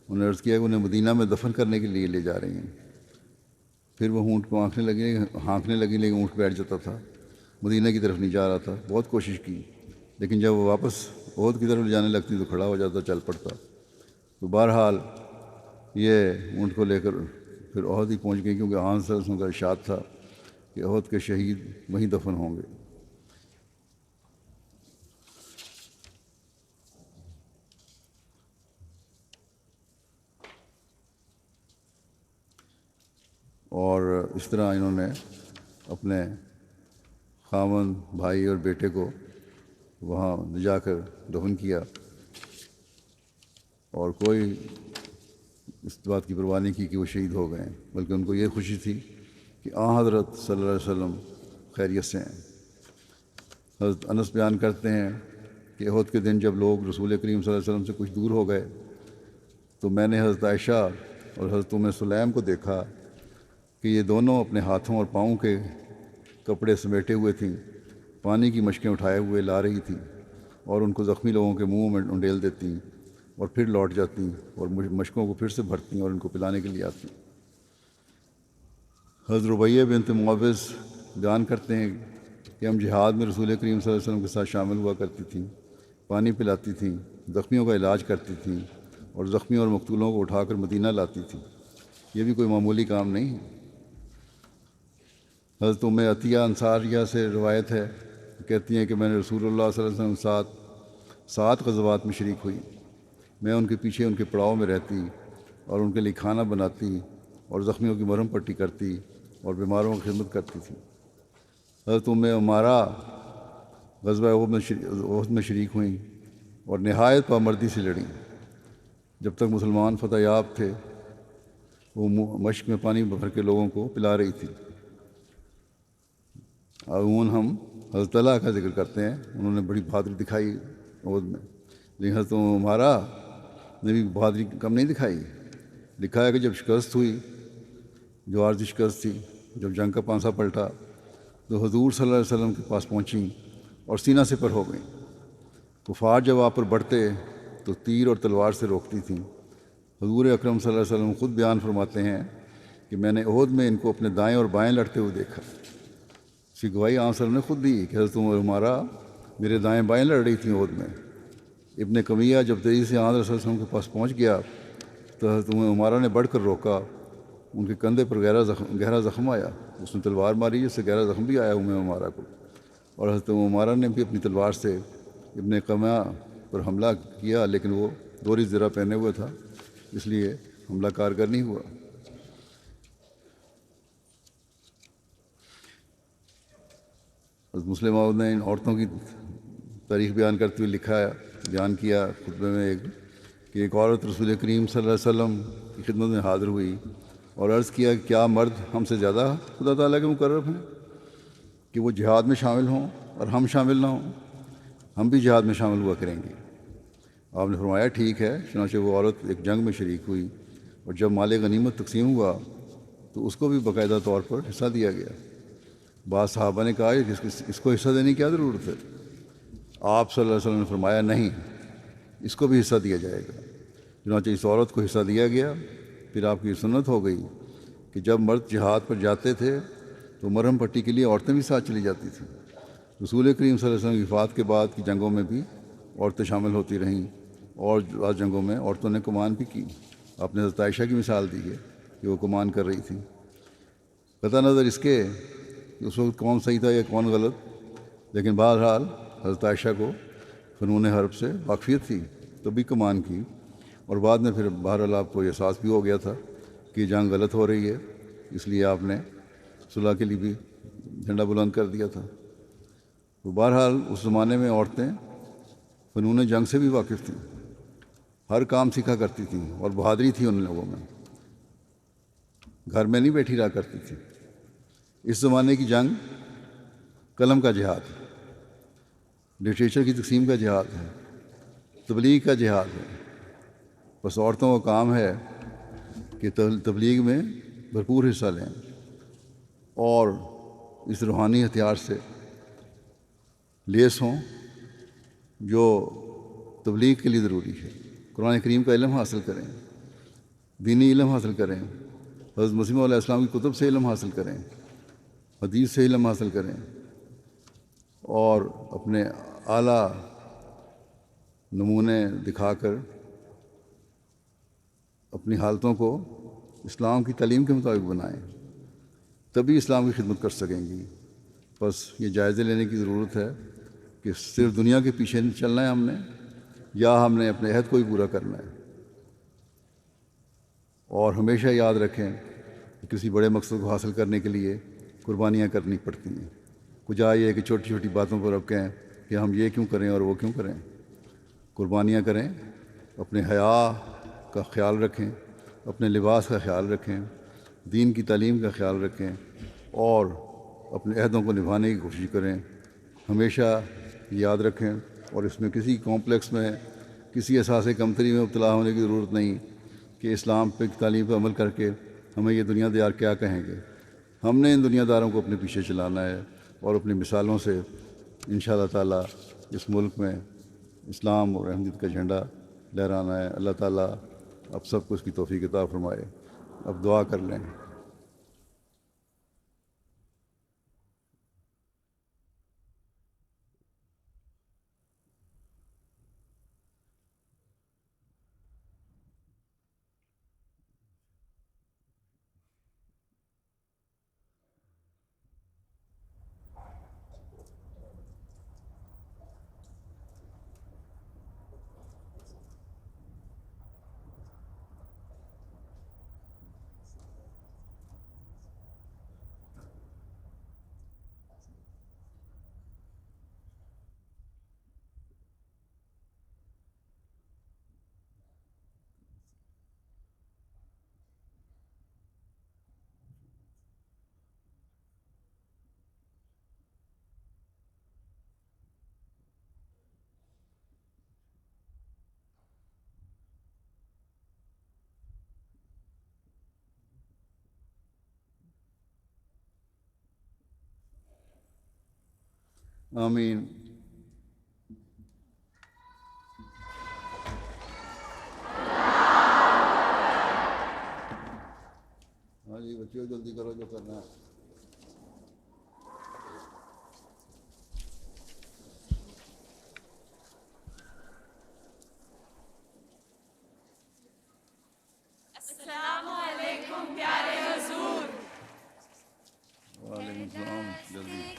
انہوں نے عرض کیا کہ انہیں مدینہ میں دفن کرنے کے لیے لے جا رہی ہیں۔ پھر وہ اونٹ کو ہانکنے لگی لیکن اونٹ بیٹھ جاتا تھا، مدینہ کی طرف نہیں جا رہا تھا۔ بہت کوشش کی لیکن جب وہ واپس عہد کی طرف لے جانے لگتی تو کھڑا ہو جاتا، چل پڑتا۔ تو بہرحال یہ اونٹ کو لے کر پھر عہد ہی پہنچ گئی، کیونکہ آن صلی اللہ علیہ وسلم کا ارشاد تھا کہ عہد کے شہید وہیں دفن ہوں گے۔ اور اس طرح انہوں نے اپنے خاوند، بھائی اور بیٹے کو وہاں لے جا کر دفن کیا، اور کوئی اس بات کی پرواہ نہیں کی کہ وہ شہید ہو گئے ہیں، بلکہ ان کو یہ خوشی تھی کہ حضرت صلی اللہ علیہ وسلم خیریت سے ہیں۔ حضرت انس بیان کرتے ہیں کہ احد کے دن جب لوگ رسول کریم صلی اللہ علیہ وسلم سے کچھ دور ہو گئے تو میں نے حضرت عائشہ اور حضرت ام سلیم کو دیکھا کہ یہ دونوں اپنے ہاتھوں اور پاؤں کے کپڑے سمیٹے ہوئے تھیں، پانی کی مشکیں اٹھائے ہوئے لا رہی تھیں اور ان کو زخمی لوگوں کے منہ میں انڈیل دیتی اور پھر لوٹ جاتی اور مشکوں کو پھر سے بھرتی اور ان کو پلانے کے لیے آتی۔ حضرت ربیہ بنت معوذ بیان کرتے ہیں کہ ہم جہاد میں رسول کریم صلی اللہ علیہ وسلم کے ساتھ شامل ہوا کرتی تھیں، پانی پلاتی تھیں، زخمیوں کا علاج کرتی تھیں اور زخمیوں اور مقتولوں کو اٹھا کر مدینہ لاتی تھیں۔ یہ بھی کوئی معمولی کام نہیں ہے۔ حضرت ام عطیہ انصاریہ سے روایت ہے، کہتی ہیں کہ میں نے رسول اللہ صلی اللہ علیہ وسلم کے ساتھ 7 غزوات میں شریک ہوئی۔ میں ان کے پیچھے ان کے پڑاؤ میں رہتی اور ان کے لیے کھانا بناتی اور زخمیوں کی مرہم پٹی کرتی اور بیماروں کی خدمت کرتی تھی۔ حضرت ام عمارہ غزوہ احد میں شریک ہوئیں اور نہایت پامردی سے لڑیں۔ جب تک مسلمان فتح یاب تھے وہ مشق میں پانی بھر کے لوگوں کو پلا رہی تھی۔ عموماً ہم حضرت طلحہ کا ذکر کرتے ہیں، انہوں نے بڑی بہادری دکھائی احد میں، لیکن حضرت عمارہ نے بھی بہادری کم نہیں دکھائی۔ لکھا ہے کہ جب شکست ہوئی، جو عارضی شکست تھی، جب جنگ کا پانسا پلٹا تو حضور صلی اللہ علیہ وسلم کے پاس پہنچیں اور سینہ سپر ہو گئیں۔ کفار جب آپ پر بڑھتے تو تیر اور تلوار سے روکتی تھیں۔ حضور اکرم صلی اللہ علیہ وسلم خود بیان فرماتے ہیں کہ میں نے احد میں ان کو اپنے دائیں اور بائیں لڑتے ہوئے دیکھا۔ اس کی گواہی آپ صلی اللہ علیہ وسلم نے خود دی کہ حضرت عمارہ میرے دائیں بائیں لڑ رہی تھیں احد میں۔ ابن کمیہ جب تیزی سے آن رسول وسلم کے پاس پہنچ گیا تو حضرت عمارہ نے بڑھ کر روکا، ان کے کندھے پر گہرا زخم آیا، اس نے تلوار ماری جس سے گہرا زخم بھی آیا عمارہ کو، اور حضرت عمارہ نے بھی اپنی تلوار سے ابن کمیہ پر حملہ کیا، لیکن وہ دوہری زرہ پہنے ہوئے تھا، اس لیے حملہ کارگر نہیں ہوا۔ حضرت مسلم موعود نے ان عورتوں کی تاریخ بیان کرتے ہوئے بیان کیا خطبے میں کہ ایک عورت رسول کریم صلی اللہ علیہ وسلم کی خدمت میں حاضر ہوئی اور عرض کیا کہ کیا مرد ہم سے زیادہ خدا تعالیٰ کے مقرب ہیں کہ وہ جہاد میں شامل ہوں اور ہم شامل نہ ہوں؟ ہم بھی جہاد میں شامل ہوا کریں گے۔ آپ نے فرمایا ٹھیک ہے۔ چنانچہ وہ عورت ایک جنگ میں شریک ہوئی اور جب مال غنیمت تقسیم ہوا تو اس کو بھی باقاعدہ طور پر حصہ دیا گیا۔ بعض صحابہ نے کہا کہ اس کو حصہ دینے کی کیا ضرورت ہے؟ آپ صلی اللہ علیہ وسلم نے فرمایا نہیں، اس کو بھی حصہ دیا جائے گا۔ چنانچہ اس عورت کو حصہ دیا گیا۔ پھر آپ کی سنت ہو گئی کہ جب مرد جہاد پر جاتے تھے تو مرہم پٹی کے لیے عورتیں بھی ساتھ چلی جاتی تھیں۔ رسول کریم صلی اللہ علیہ وسلم کی وفات کے بعد کی جنگوں میں بھی عورتیں شامل ہوتی رہیں اور بعض جنگوں میں عورتوں نے کمان بھی کی۔ آپ نے حضرت عائشہ کی مثال دی ہے کہ وہ کمان کر رہی تھیں۔ قطع نظر اس کے کہ اس وقت کون صحیح تھا یا کون غلط، لیکن بہرحال حضرت عائشہ کو فنون حرب سے واقفیت تھی تو بھی کمان کی، اور بعد میں پھر بہرحال آپ کو احساس بھی ہو گیا تھا کہ جنگ غلط ہو رہی ہے، اس لیے آپ نے صلح کے لیے بھی جھنڈا بلند کر دیا تھا۔ تو بہرحال اس زمانے میں عورتیں فنون جنگ سے بھی واقف تھیں، ہر کام سیکھا کرتی تھیں اور بہادری تھی ان لوگوں میں، گھر میں نہیں بیٹھی رہا کرتی تھی۔ اس زمانے کی جنگ قلم کا جہاد ہے، لٹریچر کی تقسیم کا جہاد ہے، تبلیغ کا جہاد ہے۔ بس عورتوں کا کام ہے کہ تبلیغ میں بھرپور حصہ لیں اور اس روحانی ہتھیار سے لیس ہوں جو تبلیغ کے لیے ضروری ہے۔ قرآن کریم کا علم حاصل کریں، دینی علم حاصل کریں، حضرت مسیح علیہ السلام کی کتب سے علم حاصل کریں، حدیث سے علم حاصل کریں، اور اپنے اعلیٰ نمونے دکھا کر اپنی حالتوں کو اسلام کی تعلیم کے مطابق بنائیں، تبھی اسلام کی خدمت کر سکیں گی۔ بس یہ جائزے لینے کی ضرورت ہے کہ صرف دنیا کے پیچھے چلنا ہے ہم نے، یا ہم نے اپنے عہد کو ہی پورا کرنا ہے۔ اور ہمیشہ یاد رکھیں کہ کسی بڑے مقصد کو حاصل کرنے کے لیے قربانیاں کرنی پڑتی ہیں۔ کچھ یہ کہ چھوٹی چھوٹی باتوں پر اب کہیں کہ ہم یہ کیوں کریں اور وہ کیوں کریں۔ قربانیاں کریں، اپنے حیا کا خیال رکھیں، اپنے لباس کا خیال رکھیں، دین کی تعلیم کا خیال رکھیں، اور اپنے عہدوں کو نبھانے کی کوشش کریں۔ ہمیشہ یاد رکھیں، اور اس میں کسی کمپلیکس میں، کسی احساس کمتری میں مبتلا ہونے کی ضرورت نہیں کہ اسلام پہ تعلیم پر عمل کر کے ہمیں یہ دنیا دار کیا کہیں گے۔ ہم نے ان دنیا داروں کو اپنے پیچھے چلانا ہے اور اپنی مثالوں سے انشاءاللہ تعالیٰ اس ملک میں اسلام اور احمدیت کا جھنڈا لہرانا ہے۔ اللہ تعالیٰ اب سب کو اس کی توفیق عطا فرمائے۔ اب دعا کر لیں۔ آمین۔ ہاں جی بچیوں جلدی کرو جو کرنا ہے۔ السلام علیکم پیارے حضور۔ وعلیکم السلام۔ جلدی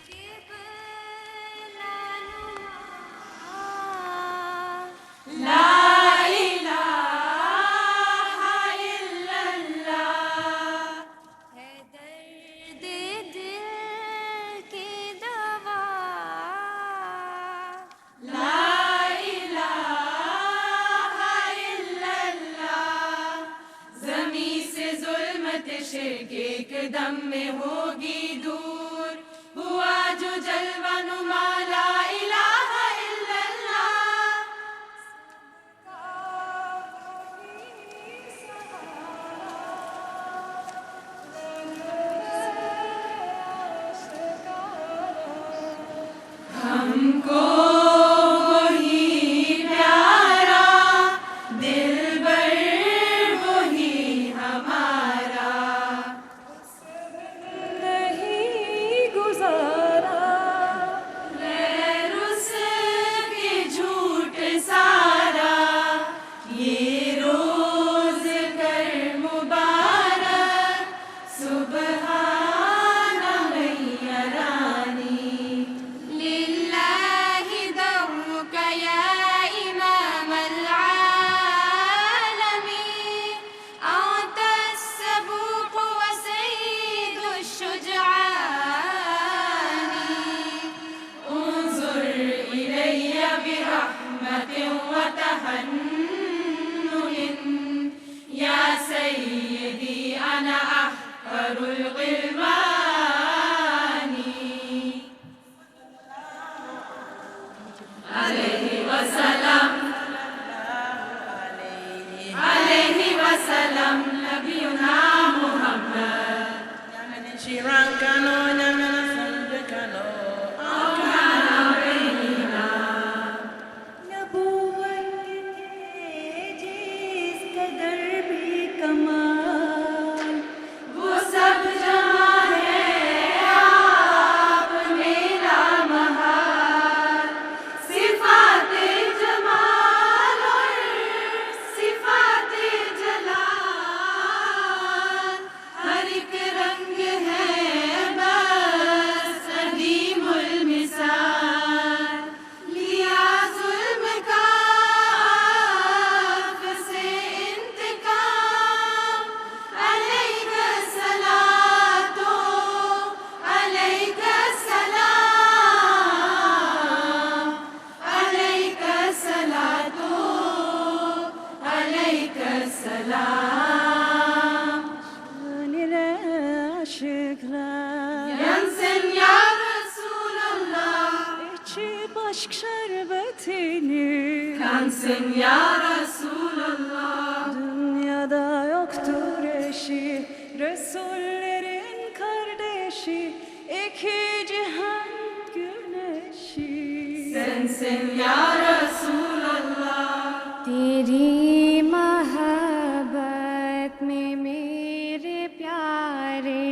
لا الہ الا اللہ ہے درد دل کی دوا، ایک دم میں ہوگی دور ہوا جو جلوہ نما لا الہ الا اللہ ہم کو وہی پیارا دلبر وہی ہمارا نہیں گزارا غیر اس کے جھوٹ سارا یہ روز کر مبارک سبحان غیرانی للہ دعوک یا امام العالمین انت السبوق وسید الشجعان انظر الی برحمت وتحنن یا سیدی انا احقر الغلمان علیہ وسلم علیہ وسلم نبینا محمد شیرانکانو نمنا سندکانو نبوت کے جس قدر بھی کمال وہ سب جہاں ہے آپ میرا محال صفات جمال اور صفات جلال ہر ایک رنگ ہے بس عظیم المثال لیا ظلم کا آپ سے انتقام علیک الصلاۃ علیک السلام علیک الصلاۃ علیک السلام Yansın ya Resulallah İçi aşk şerbetini Kansın ya Resulallah dünyada yoktur eşi Resullerin kardeşi iki cihan güneşi Sensin ya Resulallah تیری محبت میں میرے پیارے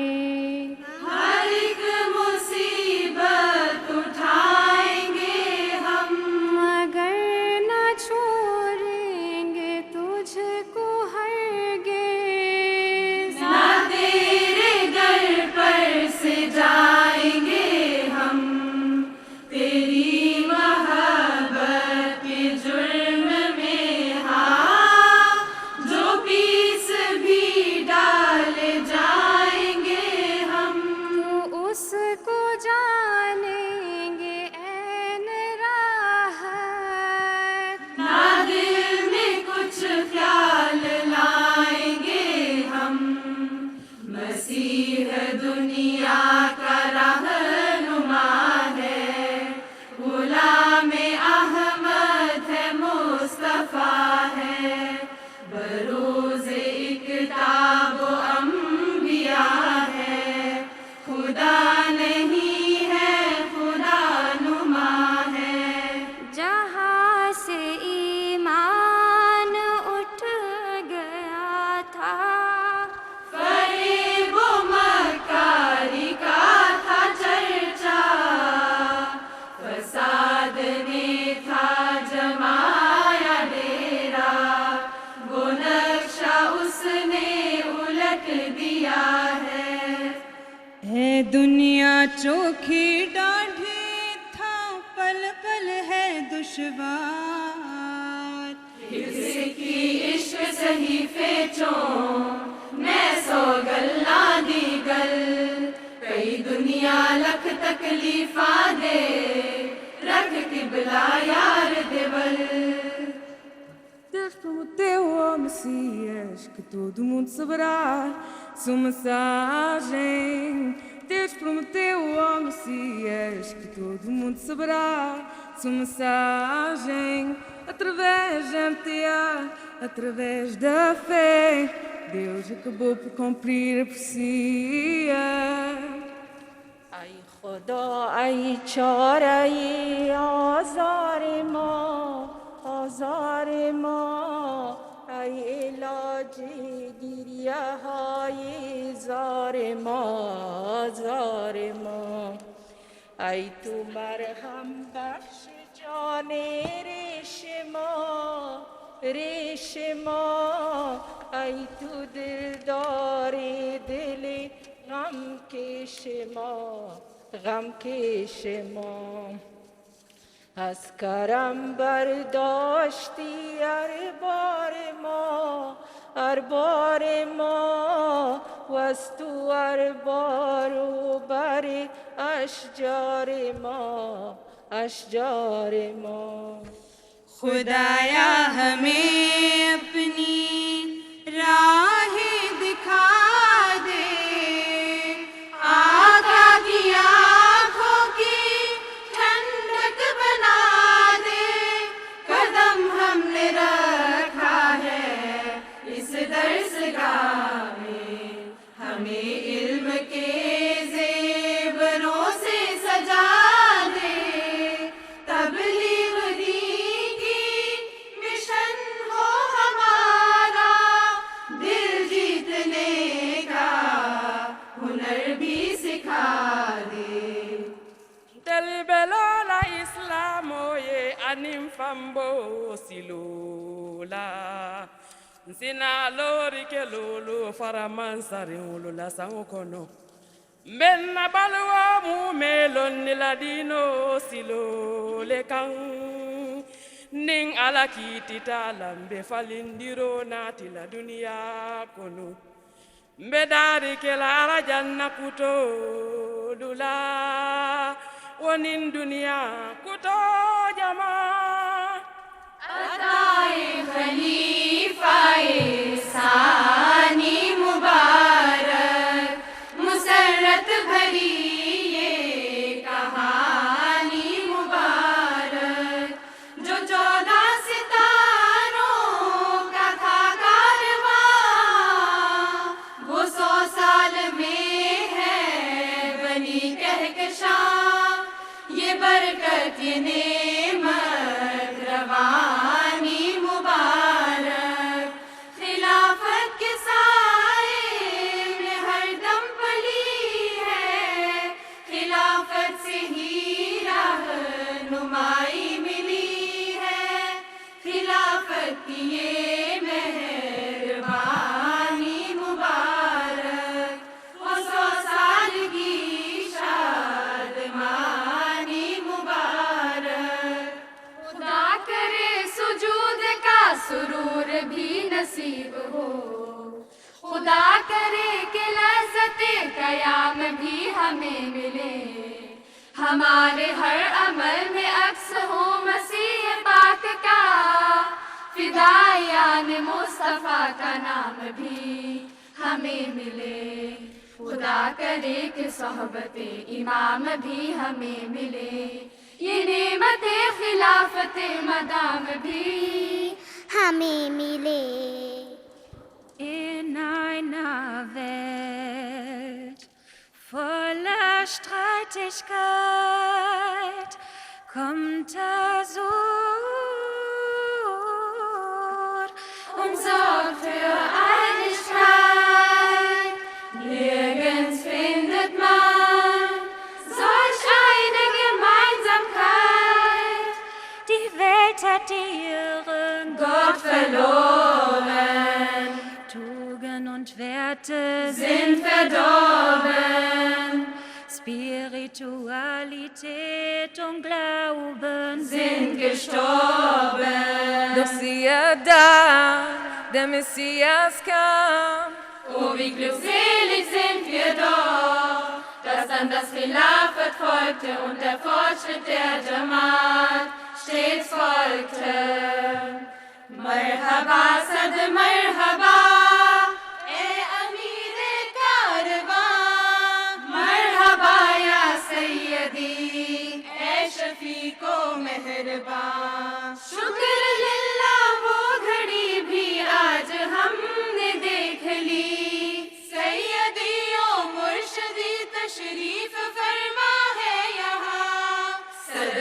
ہر ایک مصیبت اٹھائیں گے ہم مگر نہ چھوڑیں گے تجھ کو ہرگز نہ تیرے در پر سے جائیں گے ہم تیری محبت کے جرم میں ہاں جو پیس بھی ڈالے جائیں گے ہم تو اس کو جانیں گے عین راحت نہ دل میں کچھ خیال لائیں گے ہم مسیح دنیا کا رہنما ہے غلام احمد ہے مصطفیٰ ہے بروز اکتاب و انبیاء ہے خدا نہیں ہے خدا نما ہے جہاں سے ایمان اٹھ گیا تھا فریب و مکاری کا تھا چرچا فساد نے تھا جمایا ڈیرا وہ نقشہ اس نے الٹ دیا ہے ہے دنیا چوکھی ڈاڑھی تھا پل پل ہے دشوار حفظ کی عشق صحیفے چوں میں سو گلا دی گل کئی دنیا لکھ تکلیفاں دے رکھ قبلہ یار دے بل Deus prometeu ao Messias que todo mundo saberá sua mensagem. Deus prometeu ao Messias que todo mundo saberá sua mensagem. Através da MTA, através da fé, Deus acabou por cumprir a profecia. ای خدا ای چاره ای آزار ما ای علاج گریه های زار ما ای تو مرهم بخش جان ریش ما ای تو دلدار دل غم کش ما از کرم برداشتی اربار ما و از تو اربار و بر اشجار ما خدایا ہمیں اپنی راہ دکھا دے آقا کی آنکھوں کی ٹھنڈک بنا دے قدم ہم نے رکھا ہے اس درسگاہ میں ہمیں علم کے زیوروں سے سجا دے تبلیغ دین کی مشن ہو ہمارا دل جیتنے کا ہنر بھی سکھا دے Delbelola islamoye anim fambo silula Nsina lori ke lulu faraman sariulu la sangokono Menna balwa mu melon niladino silo lekan Ning ala kitita lambe falindiro nati la dunia kono Mbedari ke la ara janna kuto dula Wonin dunia kuto jama عطائے خلیفہ ثانی مبارک مسرت بھری یہ کہانی مبارک جو 14 ستاروں کا تھا کارواں وہ 100 سال میں ہے بنی کہکشاں یہ برکت یہ نعمت روانی مبارک خلافت کے سائے میں ہر دم پلی ہے خلافت سے ہی رہنمائی ملی ہے خلافت کی یہ مہربانی مبارک وہ 100 سال کی شادمانی مبارک خدا کرے سجود کا سرور بھی نصیب ہو خدا کرے کہ لذت قیام بھی ہمیں ملے ہمارے ہر عمل میں عکس ہو مسیح پاک کا فدائیان مصطفیٰ کا نام بھی ہمیں ملے خدا کرے کہ صحبت امام بھی ہمیں ملے یہ نعمت خلافت مدام بھی ہمیں ملے. In einer Welt voller Streitigkeit kommt Asur und sorgt für Einigkeit. Nirgends findet man solch eine Gemeinsamkeit. Die Welt hat ihren Gott verloren, Tugend und Werte sind verdorben, Spiritualität und Glauben sind gestorben. Doch siehe da, der Messias kam. Oh, wie glückselig sind wir doch, dass dann das Khilafat folgte und der Fortschritt der Jamaat stets folgte. Marhaba, Sad Marhaba, Amir مہربان شکر للہ وہ گھڑی بھی آج ہم نے دیکھ لی سیدی و مرشدی تشریف فرما ہے یہاں صد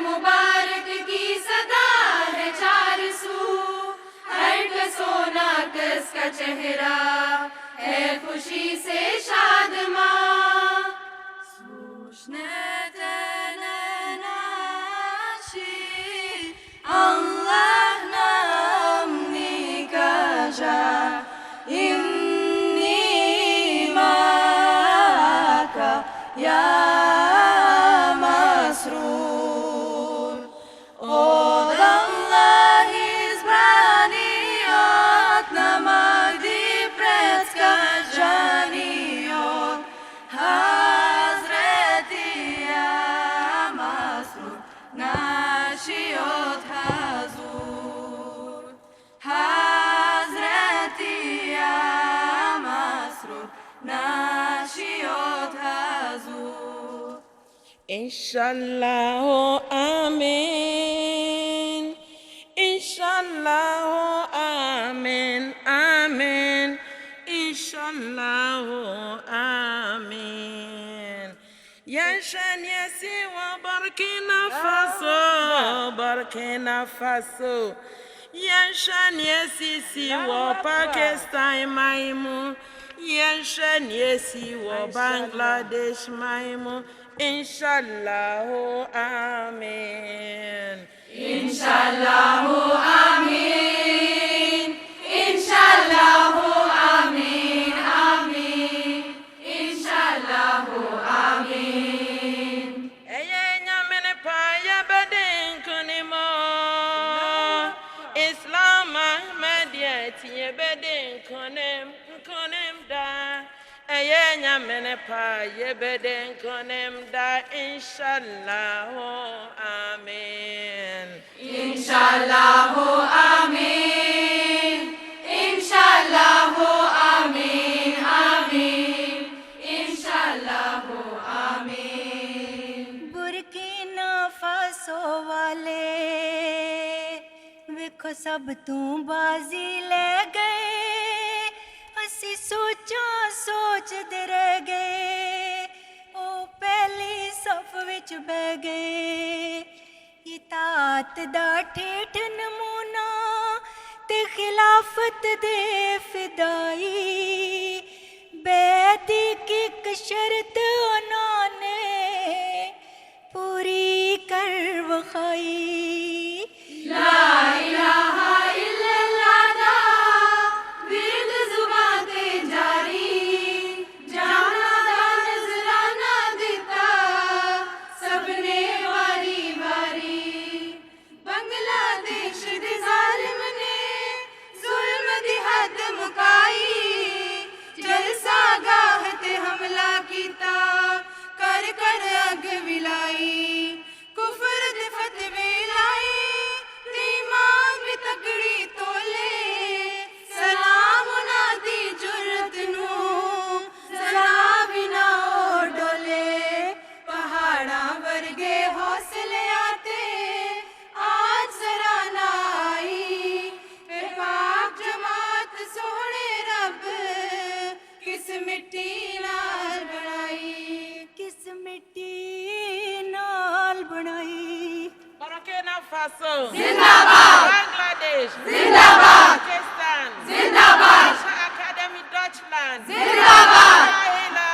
مبارک کی صدا ہے چار سو ہر کسونا کس کا چہرہ ہے خوشی سے Shadman Allah namni kaja inni maka ya masrur Od Allah izbraniyat namagdi preska janiyat Hazreti ya masrur Nashiyot hazur Hazreti ya masrur Nashiyot hazur Inshallah, amen. Inshallah, amen. Amen. Inshallah, amen. Yashan yasi wa Burkina Faso, Burkina Faso. Yashan yasi si wa Pakistan maimu. Yashan yasi wa Bangladesh maimu. Inshallah, amen. Inshallah amin Inshallah amin amin Inshallah amin Eye nyamene pa ya bedin kunimo Islam Ahmadiyya tiye bedin kunem da Eye nyamene pa ye bedin kunem da Inshallah amen Inshallah amin Inshallah amin amin Inshallah amin Burkina Faso والے ویکھو سب تو بازی لے گئے اسی سوچدے رہ گئے او پہلی صف وچ بہ گئے اطاعت دا ٹھیٹھ نمونہ تے خلافت دے فدائی بیعتی کی ایک شرط انہوں نے پوری کر وخائی لا الہ الا اللہ دا ورد زبان تے جاری جانا دا نظرانہ دیتا سب نے واری واری بنگلہ دیش دے ظالم نے ظلم دی حد مکائی جلسہ گاہ تے حملہ کیتا کر اگ ولائی کفر دے فتوے لائی تے ایمان بھی تکڑی تولے سلام نہ دی جرت نو ذرا بھی نہ ڈولے پہاڑاں ورگے حوصلے آتے آج ذرا نہ آئی اے پاک جماعت سونے رب کس مٹی نال بنائی کس مٹی نال بنائی Burkina Faso Zindabad Bangladesh Zindabad Pakistan Zindabad Russia Academy Deutschland Zindabad La ilaha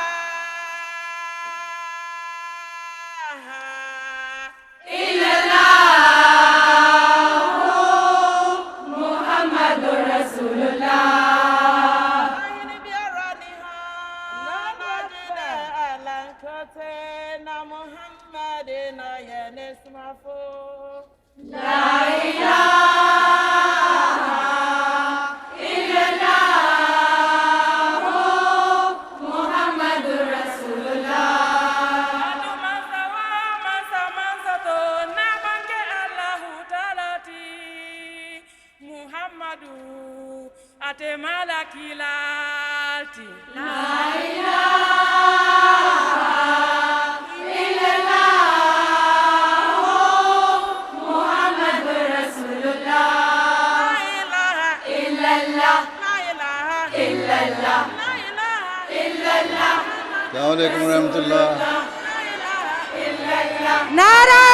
Muhammadur Rasulullah Ayini biaraniha Najida alankote na Muhammadina yenismafo La ilaha illallah Muhammadur Rasulullah Adu mansa to na banke Allahu Ta'ala ti Muhammadu ate malakilati La ilaha illallah السلام علیکم ورحمۃ اللہ. نعرہ